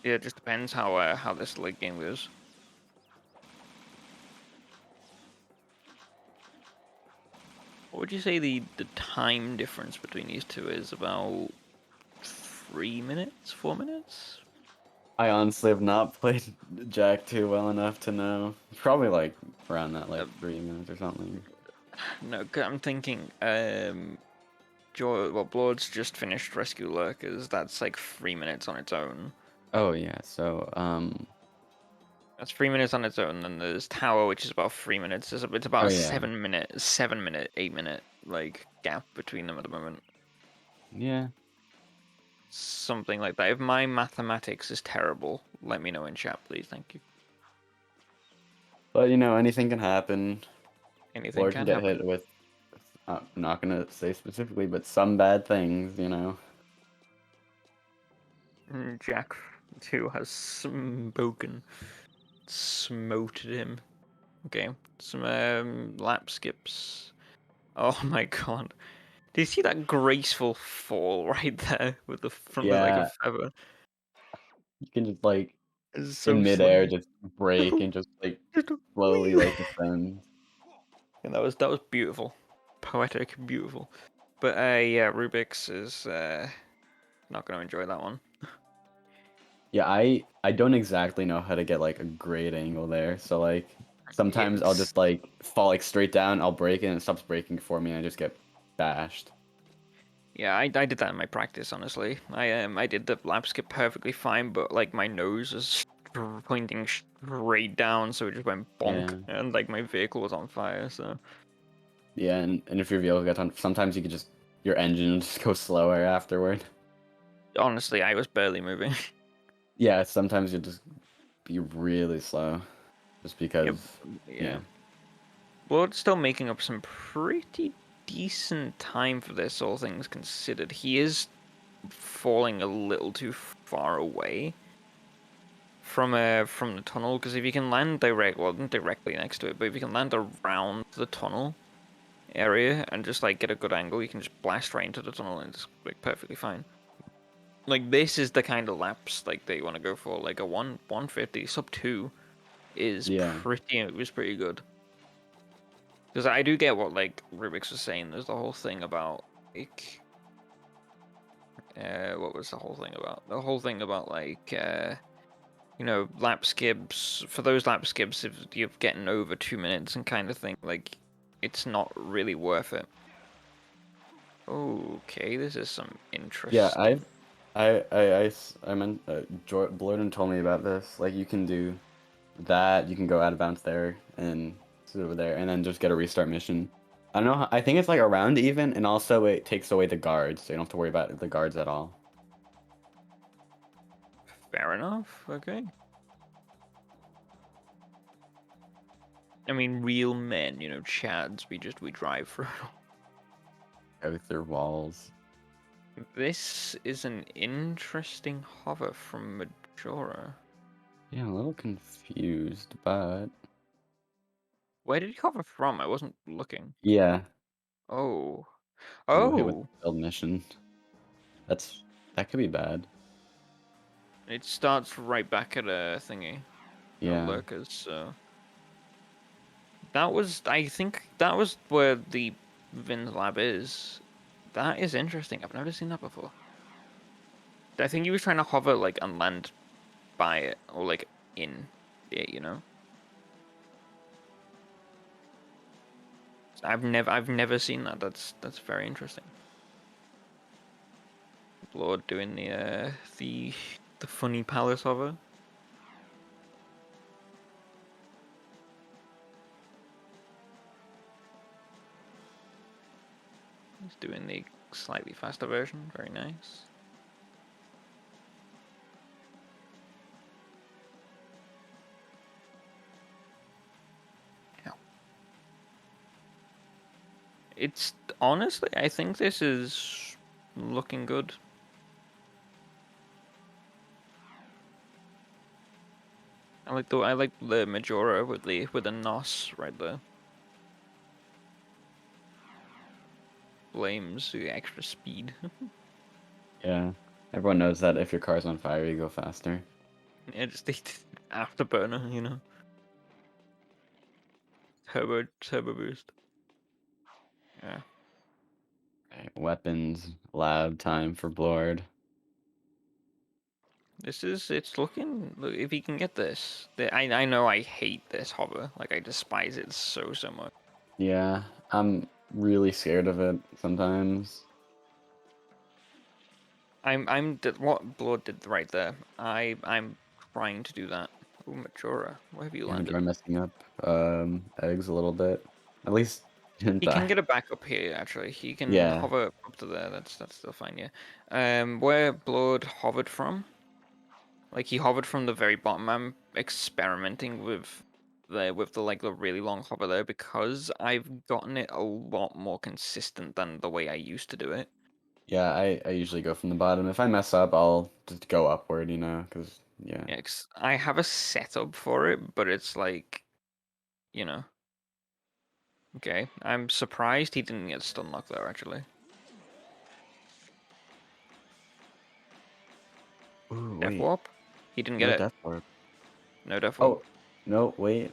Yeah, it just depends how this late game goes. What would you say the time difference between these two is? About 3 minutes, 4 minutes? I honestly have not played Jack 2 well enough to know. Probably like around that like Uh, 3 minutes or something. no, I'm thinking. Blord's just finished Rescue Lurkers. That's like 3 minutes on its own. Oh yeah, so That's 3 minutes on its own. Then there's Tower, which is about 3 minutes. It's about oh a yeah. 7 minute, 8 minute like gap between them at the moment. Yeah. Something like that. If my mathematics is terrible, let me know in chat, please. Thank you. But you know, anything can happen. Anything Lord can can get happen. hit with I'm not gonna say specifically, but some bad things, you know. Jack 2 has spoken. Smoted him. Okay. Some lap skips. Oh my god. Do you see that graceful fall right there with the from the like a Yeah, feather? you can just like It's in so midair slick. just break and just like Just a slowly wee- like descend. And that was beautiful. Poetic, beautiful. But yeah, Rubik's is not gonna enjoy that one. Yeah, I don't exactly know how to get like a great angle there. So like sometimes I'll It's just like fall like straight down, I'll break it and it stops breaking for me and I just get bashed. Yeah, I did that in my practice, honestly. I did the lap skip perfectly fine, but like my nose is pointing straight down, so it just went bonk, Yeah. and like my vehicle was on fire. So Yeah, and if your vehicle gets on, sometimes you could just your engine will just go slower afterward. honestly, I was barely moving. Yeah, sometimes you'll just be really slow, just Yep, because. yeah. Yeah. Well, it's still making up some pretty decent time for this, all things considered. He is falling a little too far away from the tunnel, because if you can land not directly next to it, but if you can land around the tunnel area and just like get a good angle, you can just blast right into the tunnel and it's like perfectly fine. Like this is the kind of laps like they want to go for. Like a 150 sub 2 is Yeah. pretty good. Because I do get what like Rubik's was saying. There's the whole thing about like what was the whole thing about? The whole thing about like lap skips. For those lap skips, if you're getting over 2 minutes and kind of thing, like it's not really worth it. Okay, this is some Yeah, interesting. I meant Blorden told me about this. Like you can do that, you can go out of bounds there and sit over there, and then just get a restart mission. I don't know. I think it's like around even, and also it takes away the guards, so you don't have to worry about the guards at all. Fair enough. Okay. I mean, real men, chads. We drive through. Go through walls. This is an interesting hover from Majora. Yeah, I'm a little confused, but Where did he hover from? I wasn't looking. yeah, Oh. you hit with Oh! the failed mission. That could be bad. It starts right back at a thingy. A Yeah. lurkers, so. I think that was where the Vin's lab is. That is interesting. I've never seen that before. I think he was trying to hover like and land by it or like in it, you know. I've never seen that. That's very interesting. Lord doing the funny palace hover. He's doing the slightly faster version. Very nice. Yeah. It's honestly, I think this is looking good. I like the Majora with the NOS right there. Blames the extra speed. Yeah. Everyone knows that if your car's on fire, you go faster. It's the afterburner, you know. Turbo boost. Yeah. Okay, weapons, lab time for Blord. It's looking, look, if he can get this. I know I hate this hover. Like, I despise it so much. Yeah, I'm really scared of it sometimes. What Blood did right there. I'm trying to do that. Oh, Majora, where have you Yeah, landed? I'm messing up eggs a little bit. At least didn't He can die. get a backup here, actually. He can Yeah, hover up to there. That's still fine, yeah. Where Blood hovered from, like he hovered from the very bottom. I'm experimenting with the like the really long hover there because I've gotten it a lot more consistent than the way I used to do it. yeah, I usually go from the bottom. If I mess up, I'll just go upward, you know, because, yeah. Yeah, 'cause I have a setup for it, but it's like, you know. Okay, I'm surprised he didn't get stun lock there actually. Ooh, Death wait. warp? He didn't get No it. death orb. No death warp. Oh, no, wait.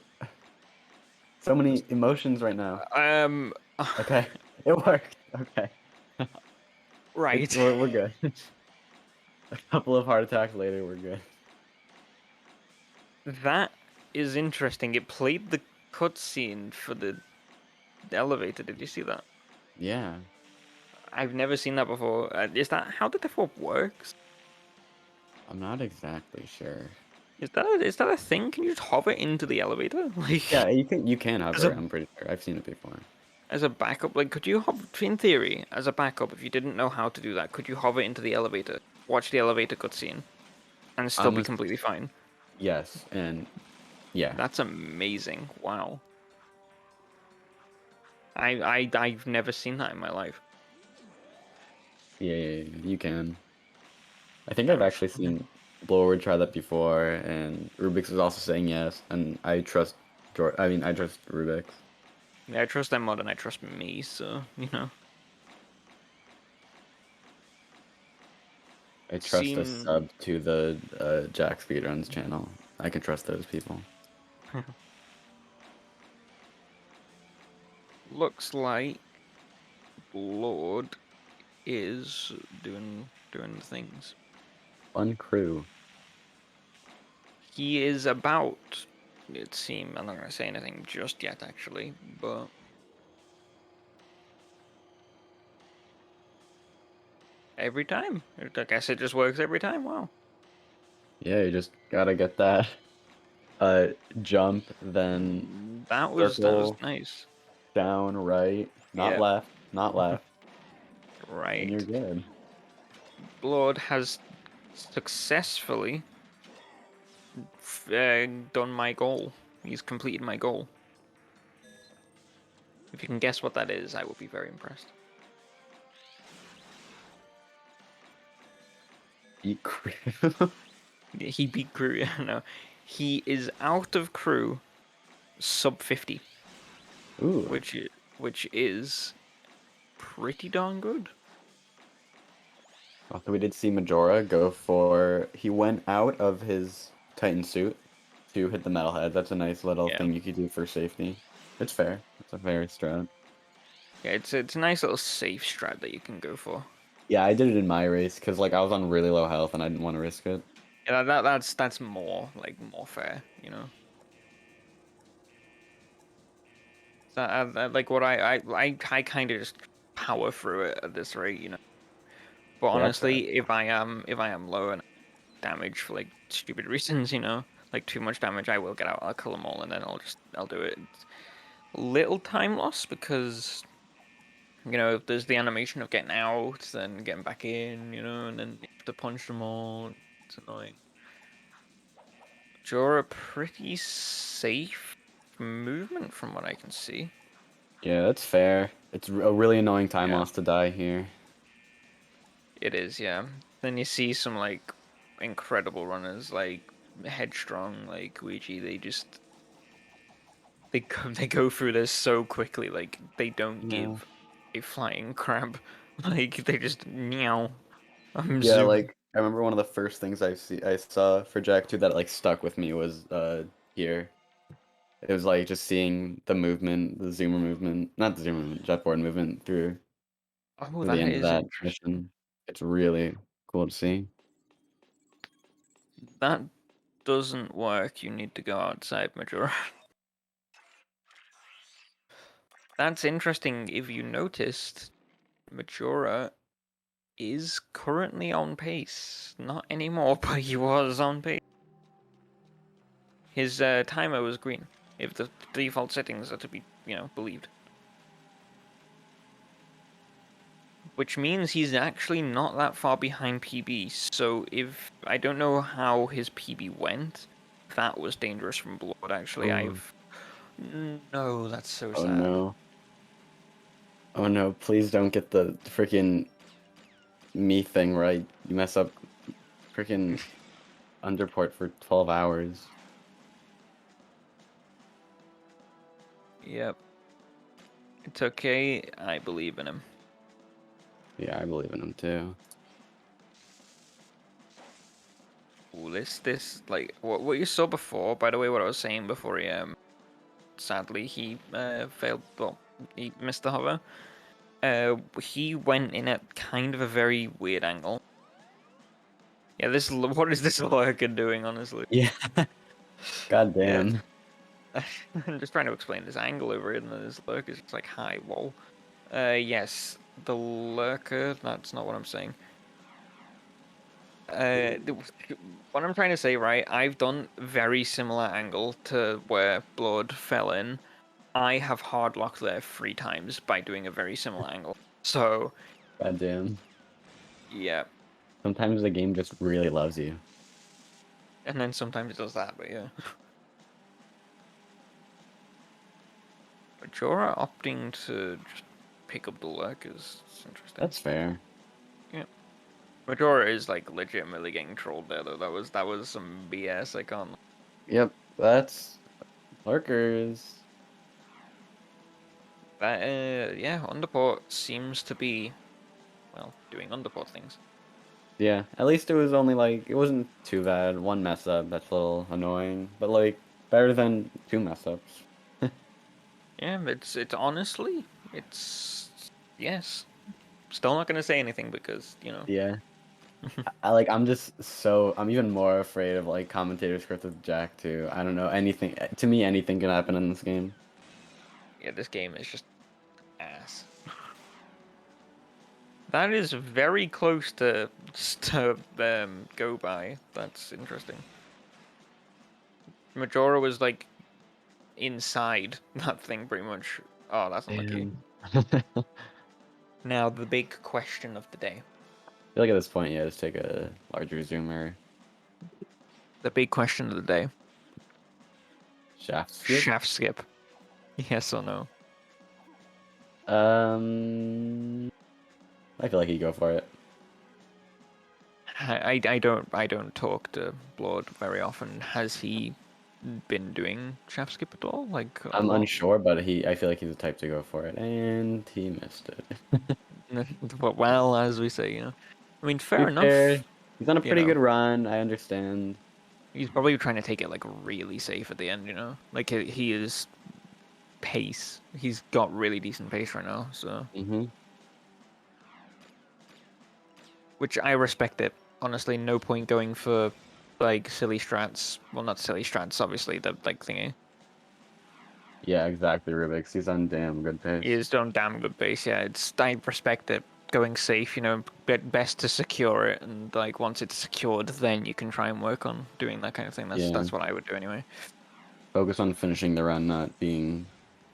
So many emotions right now. Um, Okay, it worked. Okay. right. We're good. A couple of heart attacks later, we're good. That is interesting. It played the cutscene for the elevator. Did you see that? Yeah, I've never seen that before. Is that how the death warp works? I'm not exactly sure. Is that a thing? Can you just hover into the elevator? Yeah, Like you can as hover, a I'm pretty sure. I've seen it before. as a backup? Like could you hover in theory as a backup if you didn't know how to do that? Could you hover into the elevator, watch the elevator cutscene, and still I'm be a, completely fine? yes, and yeah. That's amazing. Wow. I've never seen that in my life. Yeah, you can. I think I've Damage. actually seen Blower try that before, and Rubik's is also saying yes, and I trust I trust Rubik's. Yeah, I trust them more than I trust me, so you know. I trust a Seem sub to the Jack Speedruns channel. I can trust those people. looks like Lord is doing the things. Fun crew. He is about. It seems I'm not gonna say anything just yet, actually, but every time, I guess it just works every time. Wow. Yeah, you just gotta get that jump, then That was circle, nice. down, right, Yeah. not left, and you're Right. good. Lord has successfully done my goal. He's completed my goal. If you can guess what that is, I will be very impressed. Eat crew. He beat crew. No, he is out of crew sub 50, Ooh. which which is pretty darn good. Also, we did see Majora go for. He went out of his Titan suit to hit the metalhead. That's a nice little Yeah, thing you could do for safety. It's fair. It's a fair strat. Yeah, it's a nice little safe strat that you can go for. Yeah, I did it in my race because like I was on really low health and I didn't want to risk it. Yeah, that's more more fair, you know. So like what I kind of just power through it at this rate, you know. But Yeah, that's fair. honestly, if I am low and damage for like stupid reasons, you know, like too much damage, I will get out. I'll kill them all, and then I'll do it. It's a little time loss because you know if there's the animation of getting out, then getting back in, you know, and then you have to punch them all. It's annoying. Majora pretty safe movement from what I can see. Yeah, that's fair. It's a really annoying time Yeah, loss to die here. it is. Yeah. Then you see some like incredible runners like Headstrong, like Ouija. They go through this so quickly. Like they don't No. give a flying crap. Like they just meow. I'm Yeah, zoom. like I remember one of the first things I saw for Jack 2 that like stuck with me was here. It was like just seeing the movement, the zoomer movement, not the zoomer movement, jetboard movement Oh, through the that end of is that interesting. mission. It's really cool to see. That doesn't work. You need to go outside, Majora. That's interesting. If you noticed, Majora is currently on pace. Not anymore, but he was on pace. His timer was green, if the default settings are to be, you know, believed. Which means he's actually not that far behind PB. So if I don't know how his PB went, that was dangerous from Blord. Actually, Oh, I've no, that's so oh sad. no. Oh no, please don't get the freaking me thing right. You mess up freaking underport for 12 hours. Yep, it's okay. I believe in him. Yeah, I believe in him too. Ooh, this like what you saw before. By the way, what I was saying before he sadly he failed. Well, he missed the hover. He went in at kind of a very weird angle. Yeah, this what is this lurker doing? Honestly, Yeah. God yeah. damn. I'm just trying to explain this angle over it, and then this lurker is just like, hi, whoa. Yes, the lurker. That's not what I'm saying. What I'm trying to say, right? I've done very similar angle to where Blood fell in. I have hard locked there 3 times by doing a very similar angle. So, God damn. yeah. Sometimes the game just really loves you. And then sometimes it does that, but yeah. Majora opting to just pick up the lurkers. It's interesting. That's fair. Yeah. Majora is like legitimately getting trolled there though. That was some BS. I can't. Yep, that's lurkers. That yeah, Underport seems to be well doing Underport things. Yeah, at least it was only like, it wasn't too bad. One mess up, that's a little annoying, but like, better than 2 mess ups. Yeah, it's honestly it's yes. Still not gonna say anything because you know. Yeah. I'm even more afraid of like commentator script with Jack too. I don't know, anything, to me, anything can happen in this game. Yeah, this game is just ass. That is very close to go by. That's interesting. Majora was like inside that thing pretty much. Oh, that's unlucky. Damn. I feel Now the big question of the day. like at this point, yeah, just take a larger zoomer. The big question of the day. Shaft skip. Chef skip. Yes or no? Um, I feel like you go for it. I don't talk to Blord very often. Has he been doing chef skip at all? Like a I'm lot? unsure, but I feel like he's the type to go for it, and he missed it. Well, as we say, you know. I mean, To fair be fair, enough. he's on a You pretty know, good run. I understand. he's probably trying to take it like really safe at the end. You know, like he is. pace. He's got really decent pace right now, so which I respect it. Honestly, no point going for like silly strats. Well, not silly strats, obviously. The like thingy. Yeah, exactly, Rubik's. He's on damn good pace. He is on damn good pace. Yeah, it's I respect it. Going safe, best to secure it, and like once it's secured, then you can try and work on doing that kind of thing. That's what I would do anyway. Focus on finishing the run, not being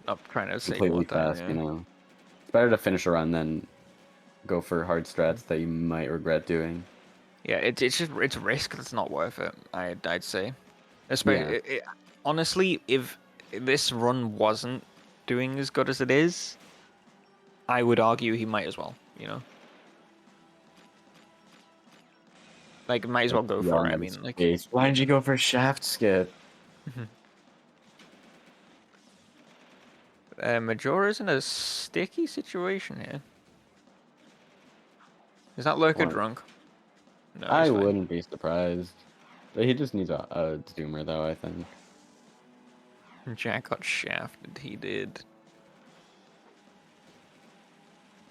Not trying to save completely more time. fast, Yeah. It's better to finish a run than go for hard strats that you might regret doing. Yeah, it's risk that's not worth it. I'd say, Yeah. especially honestly, if this run wasn't doing as good as it is, I would argue he might as well. Like might as well go for Yelling it. I at his mean, like, face. Why did you go for shaft skip? Majora's in a sticky situation here. Is that Lurker What? drunk? No, he's I fine. wouldn't be surprised. But he just needs a zoomer, though, I think. Jack got shafted. He did.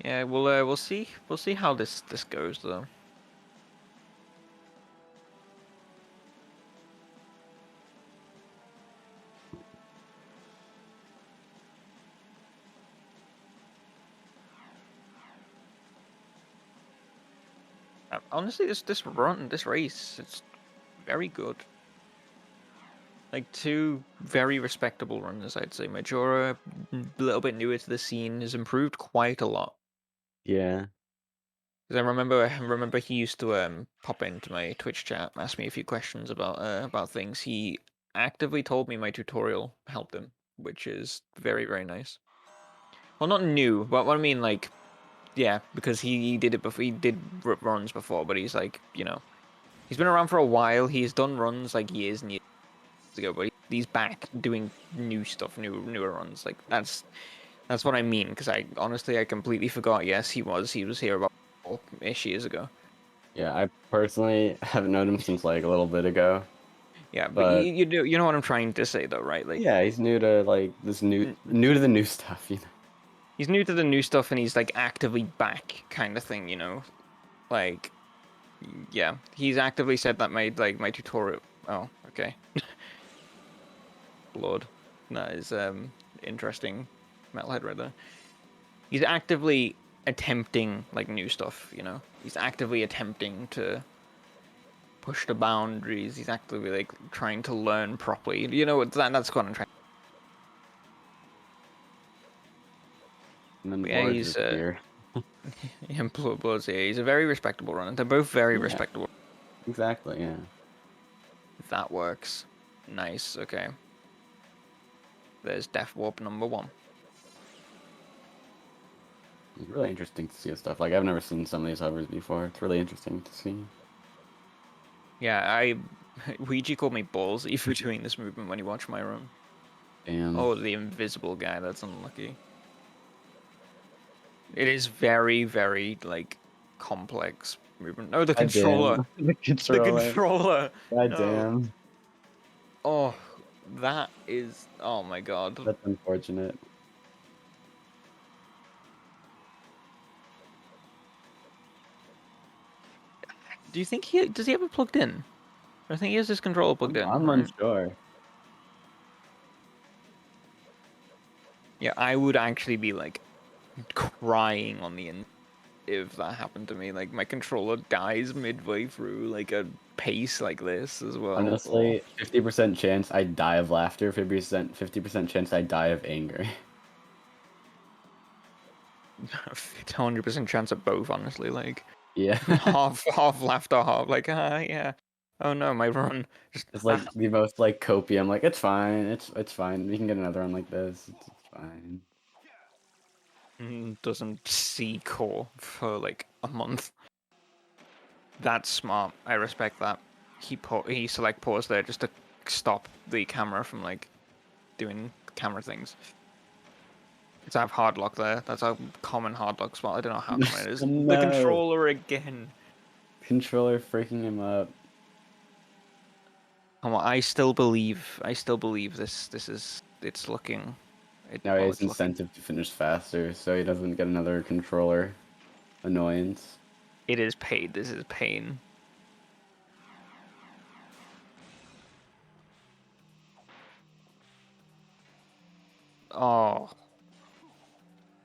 Yeah, we'll see. We'll see how this goes though. Honestly, this race, it's very good. Like two very respectable runners, I'd say. Majora, a little bit newer to the scene, has improved quite a lot. Yeah. Because I remember he used to pop into my Twitch chat, ask me a few questions about things. He actively told me my tutorial helped him, which is very, very nice. Well, not new, but what I mean, like, yeah, because he did it before. He did runs before, but he's like, he's been around for a while. He's done runs like years and years ago, but he's back doing new stuff, newer runs. Like that's what I mean. Because I completely forgot. Yes, he was here about 4-ish years ago. Yeah, I personally haven't known him since, like, a little bit ago. Yeah, but But, you know what I'm trying to say though, right? Like, yeah, he's new to, like, new to the new stuff, he's new to the new stuff, and he's like actively back, kind of thing. Like, yeah, he's actively said that my tutorial. Oh, okay. Lord, that is interesting. Metalhead right there. He's actively attempting like new stuff. He's actively attempting to push the boundaries. He's actively like trying to learn properly. That's what I'm trying. And then Yeah, Lord's he's just here. yeah, Blood's here. He's a very respectable runner. They're both very Yeah, respectable. exactly, yeah. That works. Nice. Okay. There's Death Warp number 1. It's really interesting to see his stuff. Like, I've never seen some of these hovers before. It's really interesting to see. Yeah, Ouija called me ballsy for doing this movement when he watched my run. Damn. Oh, the invisible guy. That's unlucky. It is very, very like complex movement. No, the God controller. damn. The The controller. controller. God No. damn. Oh, that is. Oh my god. That's unfortunate. Do you think does he have it plugged in? I think he has his controller plugged in. I'm Right? unsure. Yeah, I would actually be like crying on the end if that happened to me. Like my controller dies midway through like a pace like this as well. Oh. Honestly, 50% chance I die of laughter, 50% chance I die of anger. 100% chance of both, honestly. Like Yeah. half laughter, half like yeah. Oh no, my run. Just It's like the most like copy. I'm like, it's fine. It's fine. We can get another one like this. It's fine. doesn't see core for like a month. That's smart. I respect that. He select pause there just to stop the camera from like doing camera things. It's have hard lock there. That's a common hard lock spot. I don't know how common it is. The No. controller again. Controller freaking him up. Come on, I still believe this is it's looking Now he Well, has it's looking. incentive to finish faster, so he doesn't get another controller annoyance. It is paid. This is pain. Oh.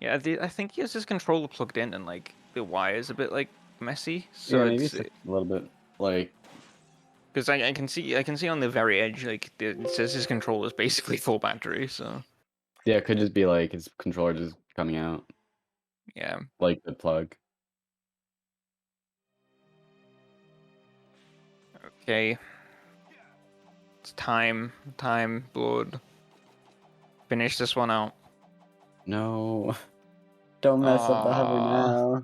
Yeah, I think he has his controller plugged in and like the wire's a bit like messy. So Yeah, maybe it's it's just a little bit like because I can see on the very edge like it says his controller is basically full battery. So yeah, it could just be like his controller just coming out yeah. like the plug. Okay. It's time, Blood. Finish this one out. No, don't mess up the hover Ah, now.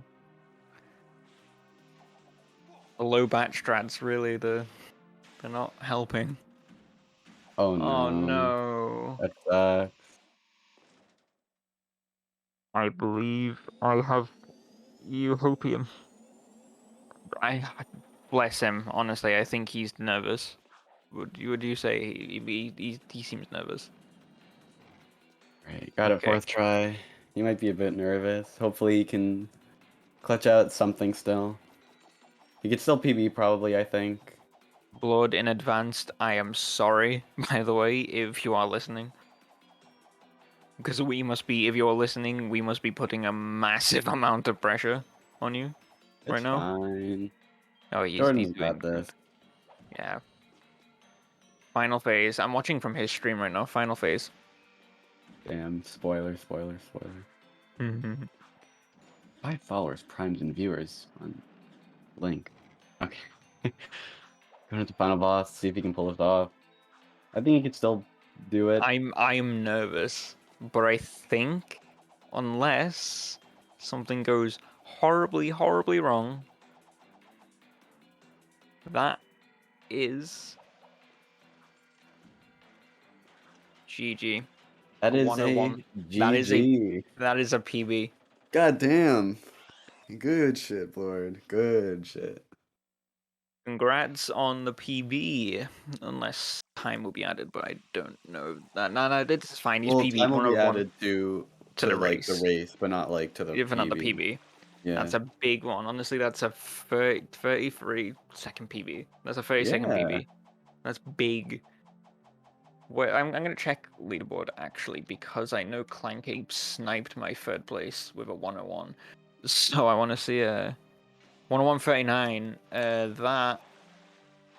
the low batch strats really they're not helping. Oh Oh no, no. that sucks. I believe I have Hopium. I bless him. Honestly, I think he's nervous. Would you say he seems nervous? Right, got it Okay. fourth try. He might be a bit nervous. Hopefully he can clutch out something still. He could still PB probably, I think. Blood in advance. I am sorry, by the way, if you are listening. Because we must be, if you're listening, we must be putting a massive amount of pressure on you It's right now. fine. Oh, he's Jordan's doing got good. this. Yeah. Final phase. I'm watching from his stream right now. Final phase. Damn, spoiler. 5 followers, primes, and viewers on Link. Okay. Going into final boss, see if he can pull this off. I think he could still do it. I'm nervous, but I think unless something goes horribly wrong, that is GG. That A is a 101. GG. That is a PB. God damn. Good shit, Lord. Good shit. Congrats on the PB. Unless time will be added, but I don't know. No, this is fine. He's Well, PB time will be 101 added to to the like the race. race, but not like to the Even not the PB. PB. Yeah. That's a big one. Honestly, that's a 33-second PB. That's a 30-second Yeah. PB. That's big. Wait, I'm gonna check leaderboard actually because I know Clankape sniped my third place with a 101. So I want to see a 101.39. That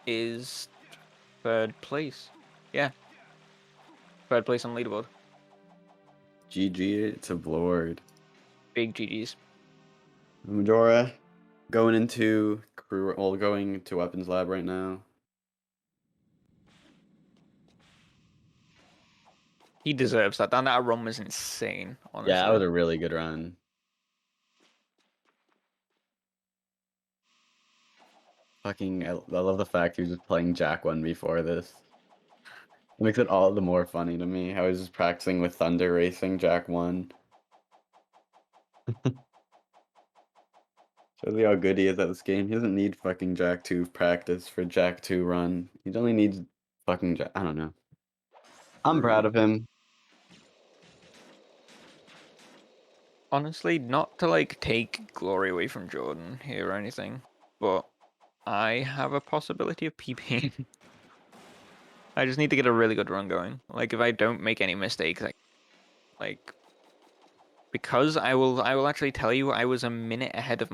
is third place. Yeah, third place on leaderboard. GG to Blord. Big GGs. Majora going into crew, well, going to weapons lab right now. He deserves that. That run was insane, Yeah, that honestly. was a really good run. Fucking, I love the fact he was just playing Jack 1 before this. It makes it all the more funny to me. I was just practicing with Thunder Racing Jack 1. Shows you how good he is at this game. He doesn't need fucking Jack 2 practice for Jack 2 run. He only needs fucking Jack. I don't know. I'm proud of him. Honestly, not to like take glory away from Jordan here or anything, but I have a possibility of PBing. I just need to get a really good run going. Like if I don't make any mistakes, like because I will actually tell you I was a minute ahead of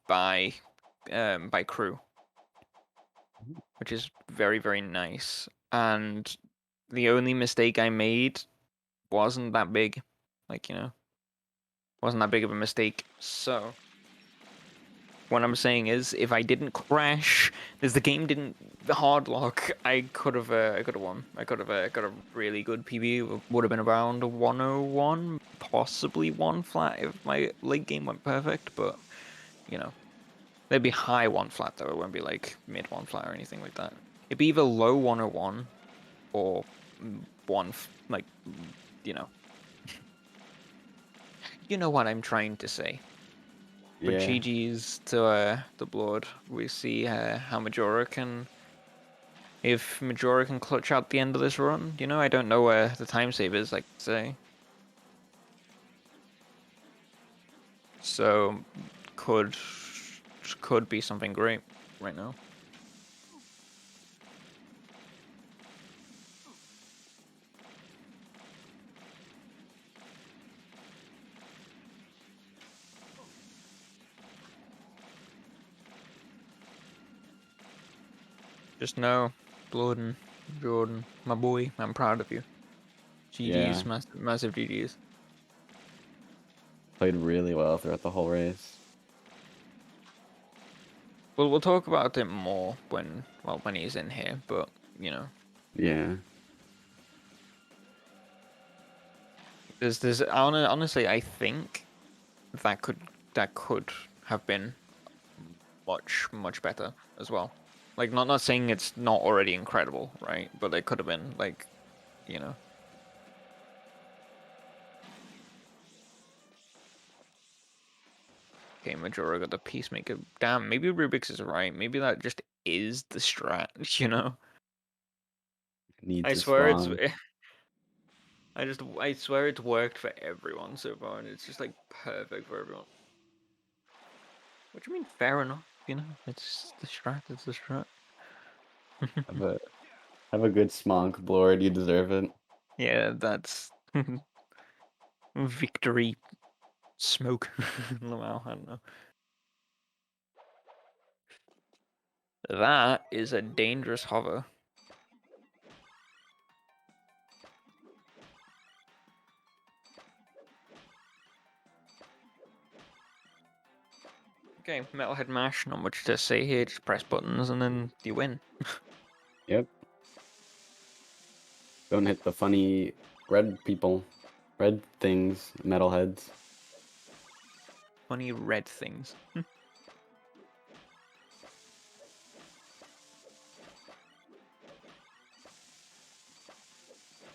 by crew, which is very nice. And the only mistake I made wasn't that big. Like, you know, wasn't that big of a mistake. So what I'm saying is, if I didn't crash, as the game didn't hard lock, I could have won. I could have got a really good PB. Would have been around 101, possibly one flat if my late game went perfect. But you know, they'd be high one flat though. It won't be like mid one flat or anything like that. It'd be either low 101 or like you know, you know what I'm trying to say. But Yeah. GG's to the Blord. We see how Majora can If Majora can clutch out the end of this run, you know, I don't know where the time save is, like say. So could be something great right now. Just know, Blorden, Jordan, my boy, I'm proud of you. GG's, Yeah. massive GG's. Played really well throughout the whole race. Well, we'll talk about it more when he's in here, but you know, Yeah. honestly, I think that could have been much better as well. Like, not saying it's not already incredible, right? But it could have been like, you know. Okay, Majora got the Peacemaker. Damn, maybe Rubik's is right. Maybe that just is the strat, you know? Needs I a swear it's. spawn. I swear it's worked for everyone so far, and it's just like perfect for everyone. What do you mean? Fair enough, you know? It's the strat. It's the strat. Have a good smonk, Blord. You deserve it. Yeah, that's victory smoke. Wow, I don't know. That is a dangerous hover. Okay, Metalhead Mash, not much to say here, just press buttons and then you win. Yep. Don't hit the funny red people. Red things. Metalheads. Funny red things.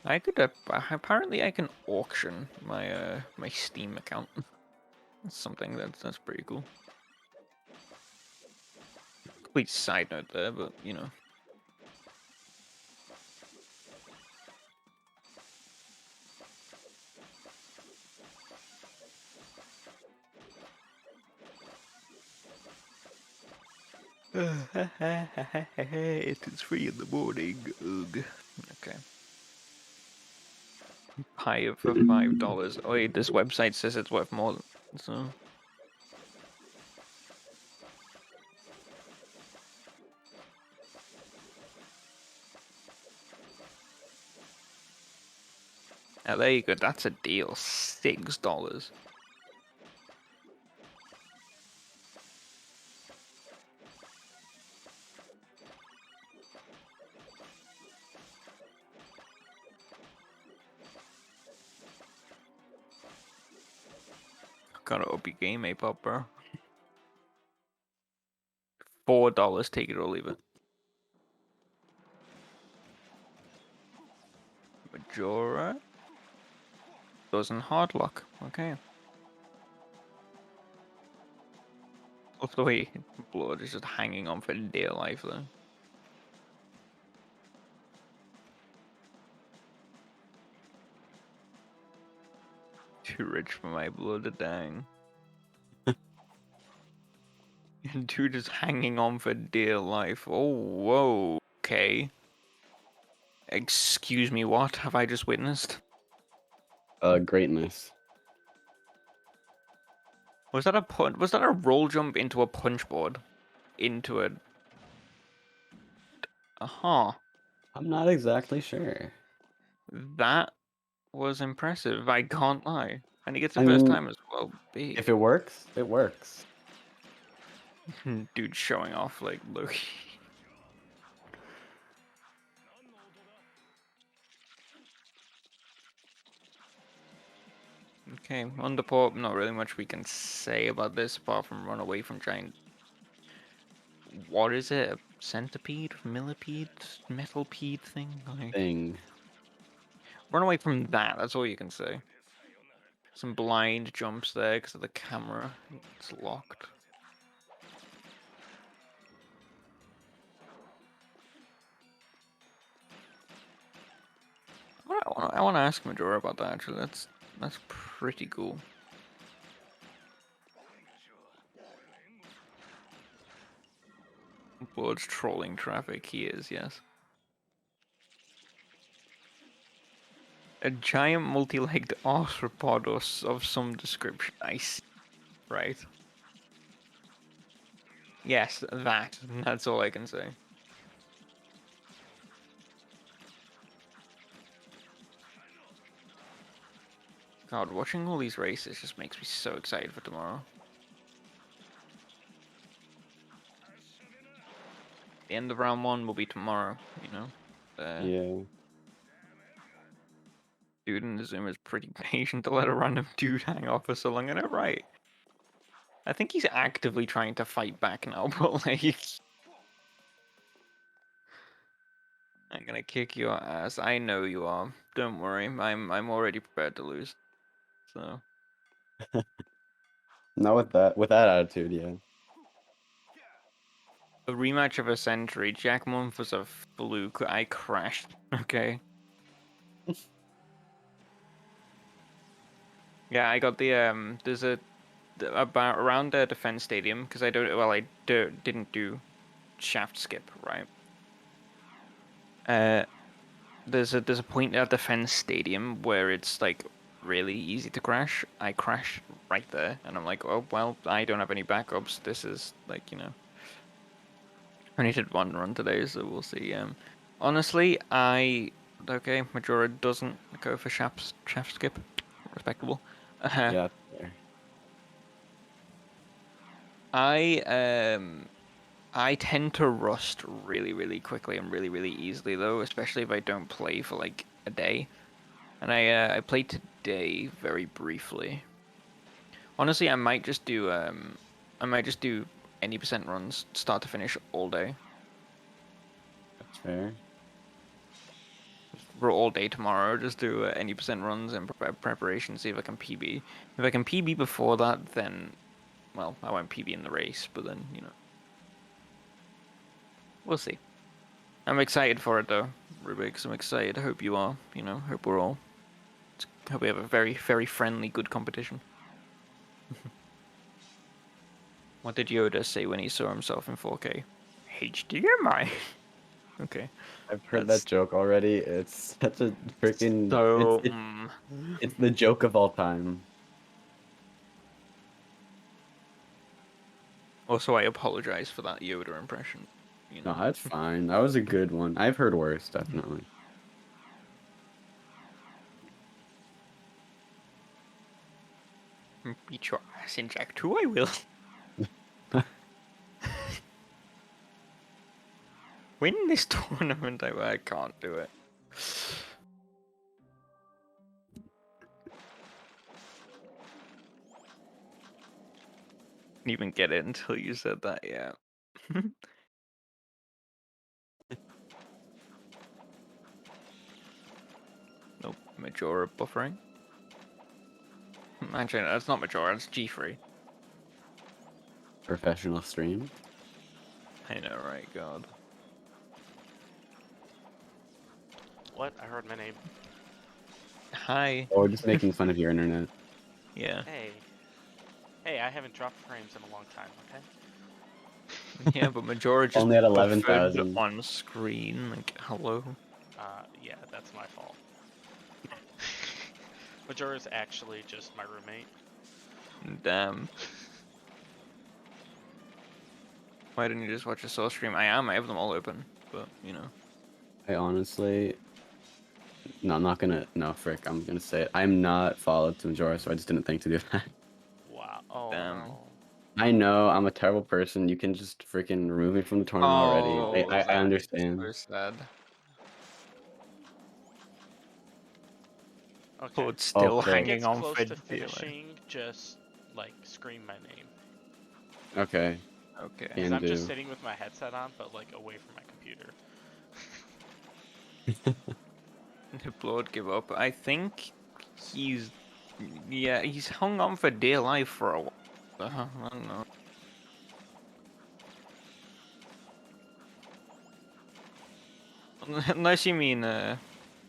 I could apparently I can auction my my Steam account. That's something that's pretty cool. Complete side note there, but you know. It is 3 in the morning. Ugh. Okay. Pie for $5. Oh wait, this website says it's worth more. So there you go. That's a deal. $6. Gotta up your game, pop, bro. $4, take it or leave it. Majora. Doesn't hard lock. Okay. Love the way Blood is just hanging on for dear life though. Too rich for my blood, dang. Dude is hanging on for dear life. Oh, whoa. Okay. Excuse me, what have I just witnessed? Greatness. Was that a Was that a roll jump into a punch board? Into a. Huh. I'm not exactly sure. That was impressive. I can't lie. And he gets the I first mean, time as well. Big. if it works, it works. Dude showing off like look. Okay, underport, not really much we can say about this apart from run away from giant. What is it? A centipede? Millipede? Metalpede thing? Like, Thing. run away from that, that's all you can say. Some blind jumps there because of the camera. It's locked. I want to ask Majora about that actually. That's pretty cool. Blord's trolling traffic. He is, yes. A giant multi-legged arthropod of some description. I see. Right. Yes, that. That's all I can say. God, watching all these races just makes me so excited for tomorrow. The end of round 1 will be tomorrow, you know? Yeah. Dude in the Zoom is pretty patient to let a random dude hang off for so long, and right. I think he's actively trying to fight back now, but like... I'm gonna kick your ass. I know you are. Don't worry. I'm already prepared to lose. So Not with that. With that attitude, yeah. a rematch of a century. Jack Month was a fluke. I crashed. Okay. Yeah, I got the there's about around the defense stadium because didn't do shaft skip, right? There's a point at defense stadium where it's like really easy to crash. I crashed right there, and I'm like, oh well, I don't have any backups. This is like, you know, I only did one run today, so we'll see. Honestly, okay, Majora doesn't go for shaft skip, respectable. Yeah. Fair. I I tend to rust really, really quickly and really, really easily though, especially if I don't play for like a day. And I played today very briefly. Honestly, I might just do any percent runs, start to finish, all day. That's fair. For all day tomorrow, just do any percent runs and preparation, see if I can PB. If I can PB before that, then, well, I won't PB in the race, but then, you know, we'll see. I'm excited for it though, Rubik. I'm excited. I hope you are. You know, hope we're all. Hope we have a very, very friendly, good competition. What did Yoda say when he saw himself in 4K? HDMI. Okay, I've heard that's that joke already. It's such a freaking. so. It's the joke of all time. Also, I apologize for that Yoda impression. You No, know. that's fine. That was a good one. I've heard worse, definitely. Beat your ass in Jack 2, I will. Win this tournament, I can't do it. Didn't even get it until you said that, yeah. Nope, Majora buffering. Actually, no, that's not Majora, it's G3. Professional stream. I know, right, God. What? I heard my name. Hi. Or just making fun of your internet. Yeah. Hey. Hey, I haven't dropped frames in a long time, okay? Yeah, but Majora just Only at buffered 11,000. on screen, like, hello? Yeah, that's my fault. Majora's actually just my roommate. Damn. Why didn't you just watch a Soul stream? I have them all open, but, you know. I honestly. No, I'm not gonna. No, frick. I'm gonna say it. I'm not followed to Majora, so I just didn't think to do that. Wow. Oh Damn. no. I know I'm a terrible person. You can just freaking remove me from the tournament already. Oh, I that is understand. so sad. Okay. Oh, it's still Whoever Okay. hanging gets on close for to dear life. finishing, just like scream my name. Okay. Okay. Because Can I'm just do. sitting with my headset on, but like away from my computer. Did Blord give up? I think he's... Yeah, he's hung on for dear life for a while. I don't know. Unless you mean,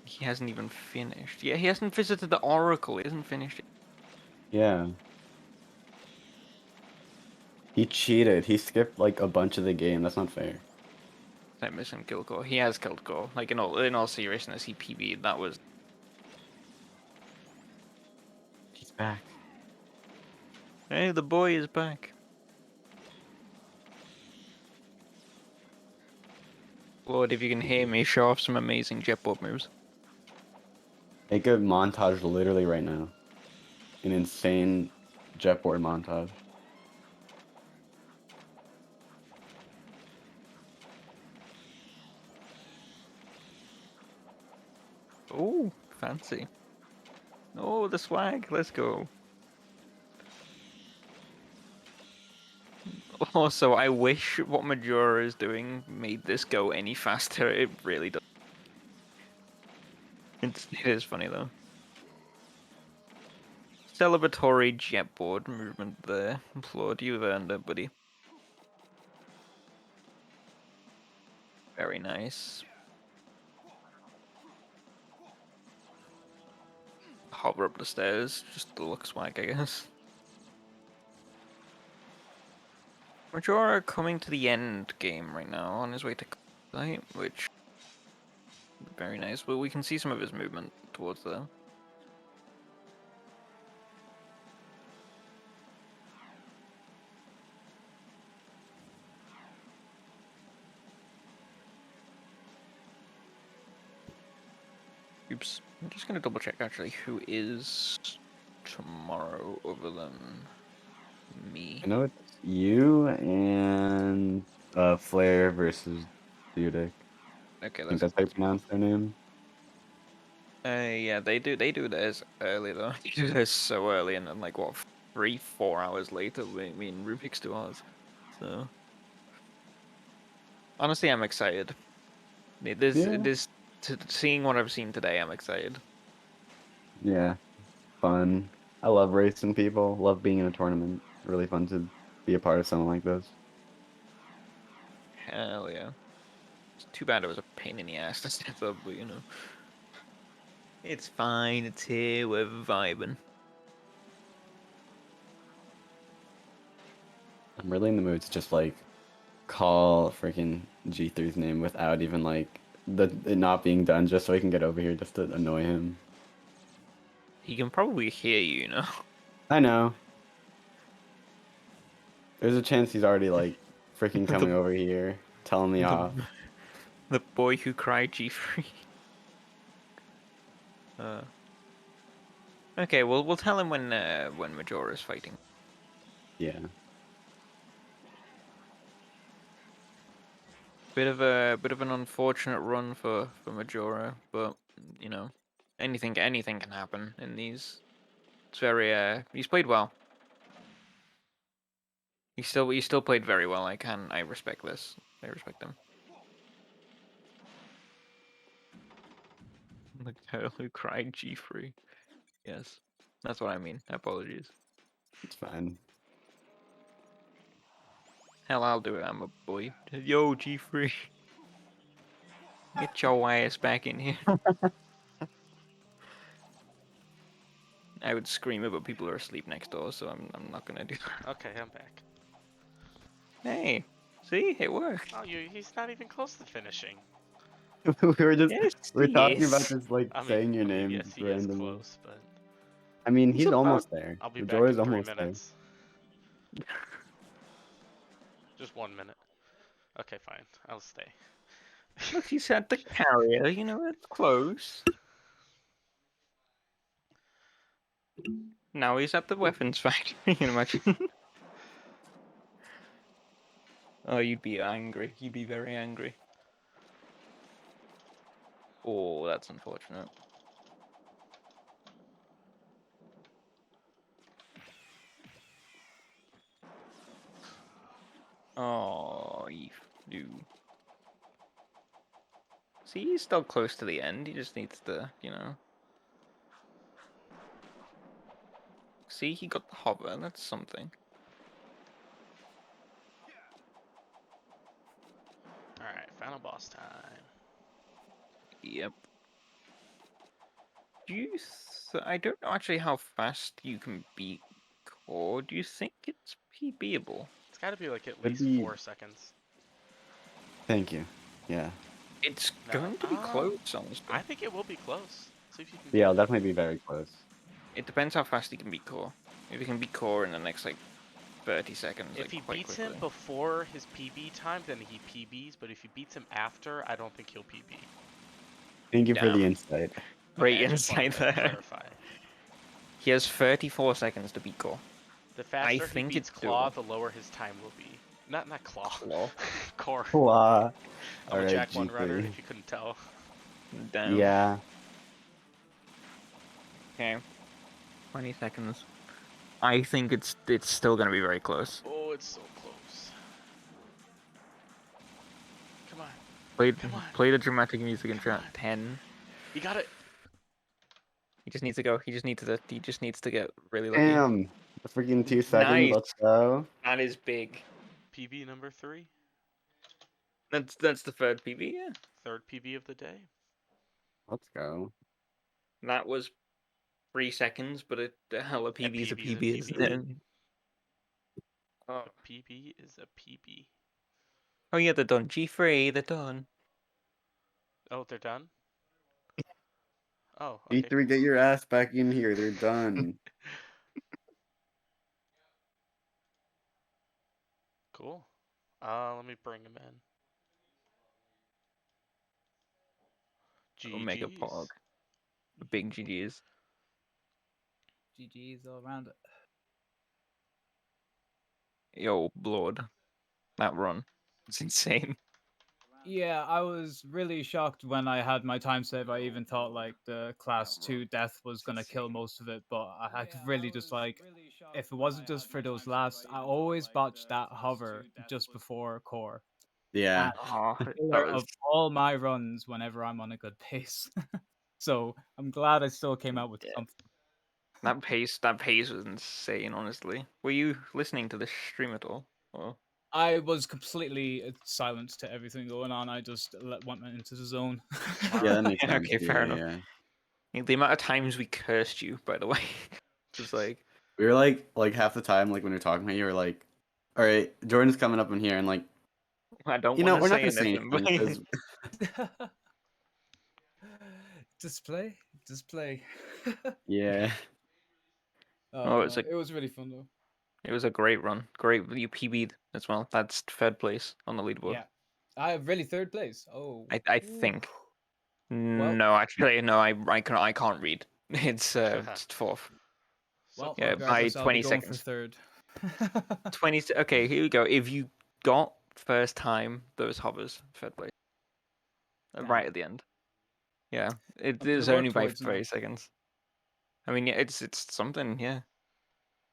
He hasn't even finished. Yeah, he hasn't visited the Oracle. He hasn't finished it. Yeah. He cheated. He skipped like a bunch of the game. That's not fair. I miss him kill Gore. He has killed Gore. Like in all seriousness, he PB'd. That was. He's back. Hey, the boy is back. Lord, if you can hear me, show off some amazing jetboard moves. Make a montage literally right now. An insane jetboard montage. Oh, fancy. Oh, the swag. Let's go. Also, I wish what Majora is doing made this go any faster. It really does. It is funny though. Celebratory jetboard movement there. Applaud you earned it, buddy. Very nice. Hover up the stairs, just to look swag, I guess. Majora coming to the end game right now, on his way to site, which very nice. But we can see some of his movement towards there. Oops. I'm just gonna double check actually who is tomorrow other than me. I know it's you and Flair versus Dudick. Okay, I think let's. that's how you pronounce their name. Yeah, they do theirs early though. They do theirs so early, and then like what 3-4 hours later, we in Rubik's do ours. So honestly, I'm excited. Yeah. Seeing what I've seen today, I'm excited. Yeah. Fun. I love racing people. Love being in a tournament. Really fun to be a part of something like this. Hell yeah. It's too bad it was a pain in the ass to step up, but you know. It's fine, it's here, we're vibing. I'm really in the mood to just like call freaking G3's name without even like it not being done, just so he can get over here just to annoy him. He can probably hear you, you know? I know. There's a chance he's already like freaking the, coming over here, telling me the, off. the boy who cried G3. Uh, okay, well we'll tell him when Majora's fighting. Yeah. Bit of an unfortunate run for Majora, but you know, anything can happen in these. It's very he's played well. He still played very well. I respect this. I respect him. The girl who cried G3. Yes, that's what I mean. Apologies. It's fine. Hell, I'll do it. I'm a boy. Yo, G3, get your ass back in here. I would scream it, but people are asleep next door, so I'm not gonna do that. Okay, I'm back. Hey, see, it worked. Oh, he's not even close to finishing. Yes, We were he talking about is. just like I mean, saying your I mean, name yes, he is randomly. close, but I mean, He's he's about. almost there. I'll be back Majora's in three almost there. minutes. Just 1 minute. Okay, fine. I'll stay. Look, he's at the carrier. You know, it's close. Now he's at the weapons factory. You can imagine. Oh, you'd be angry. You'd be very angry. Oh, that's unfortunate. Oh, you do. See, he's still close to the end. He just needs to, you know. See, he got the hover. That's something. Alright, final boss time. Yep. I don't know actually how fast you can beat Core. Do you think it's PBable? It's got to be like at Would least be. 4 seconds. Thank you. Yeah. It's No, going to be close, honestly. I think it will be close. See if you can. Yeah, it'll Get it. definitely be very close. It depends how fast he can beat Core. If he can beat Core in the next like 30 seconds, If like he quite beats quickly. him before his PB time, then he PBs. But if he beats him after, I don't think he'll PB. Thank you for the Damn. insight. Great Okay, I just wanted insight to there. clarify. He has 34 seconds to beat Core. The I faster he think beats it's Claw, doable. the lower his time will be. Not Claw. Claw. Core. Wow. I'm a Alright, Jack 1 runner, G3. if you couldn't tell. Damn. Yeah. Okay. 20 seconds. I think it's still gonna be very close. Oh, it's so close. Come on. Come on. Play the dramatic music in Come chat. on. 10. You got it. He just needs to go. He just needs to get really lucky. Damn. A freaking 2 seconds. Nice. Let's go. That is big. PB number 3. That's the third PB, yeah. Third PB of the day. Let's go. That was 3 seconds, but a hell of PB is a PB is a PB, isn't PB. it? Oh. A PB is a PB. Oh yeah, they're done. G3, they're done. Oh, they're done? Oh, okay. G3, get your ass back in here. They're done. Cool. Let me bring him in. Omega GG's. Pog. Big GG's. GG's all around it. Yo, Blord. That run. It's insane. Yeah, I was really shocked when I had my time save. I even thought like the class 2 death was gonna kill most of it, but I could really just like, if it wasn't just for those last, I always botched that hover just before core. Yeah. Oh, Killer of all my runs whenever I'm on a good pace. So I'm glad I still came out with Yeah. something. that pace was insane, honestly. Were you listening to the stream at all? Or... I was completely silent to everything going on. I just went into the zone. Yeah, that makes Yeah, sense. okay, fair enough. Yeah. The amount of times we cursed you, by the way. Just like... We were like half the time, like when we were talking about you, were like, all right, Jordan's coming up in here, and like, I don't you know, want we're to not say gonna say anything. anything because display. yeah. Oh, it's It was really fun though. It was a great run. Great, you PB'd as well. That's third place on the leaderboard. Yeah, I have really third place. Oh, I think. Well- No, actually, no. I can't read. It's fourth. well, yeah, regardless, by I'll 20 be going seconds. for third. 20. Okay, here we go. If you got first time those hovers, third place. Right at the end. Yeah, it I'm gonna is work only by towards 30 now. seconds. I mean, yeah, it's something. Yeah.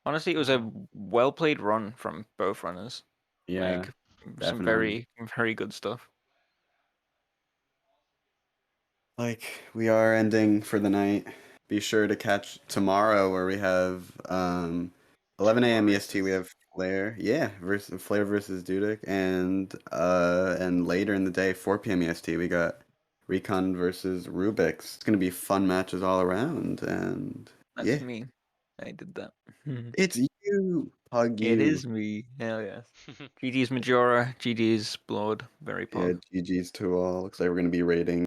Honestly, it was Wow. a well played run from both runners. Yeah, Like some definitely. very good stuff. Like, we are ending for the night. Be sure to catch tomorrow where we have 11 a.m. EST. We have Flare, yeah, Flare versus Dudek, and later in the day, 4 p.m. EST, we got Recon versus Rubik's. It's gonna be fun matches all around, and That's yeah, me. I did that. it's you. Hug It you. is me. Hell yes. GG's Majora, GG's Blord, very Yeah, pog. GG's to all. Looks like we're gonna be raiding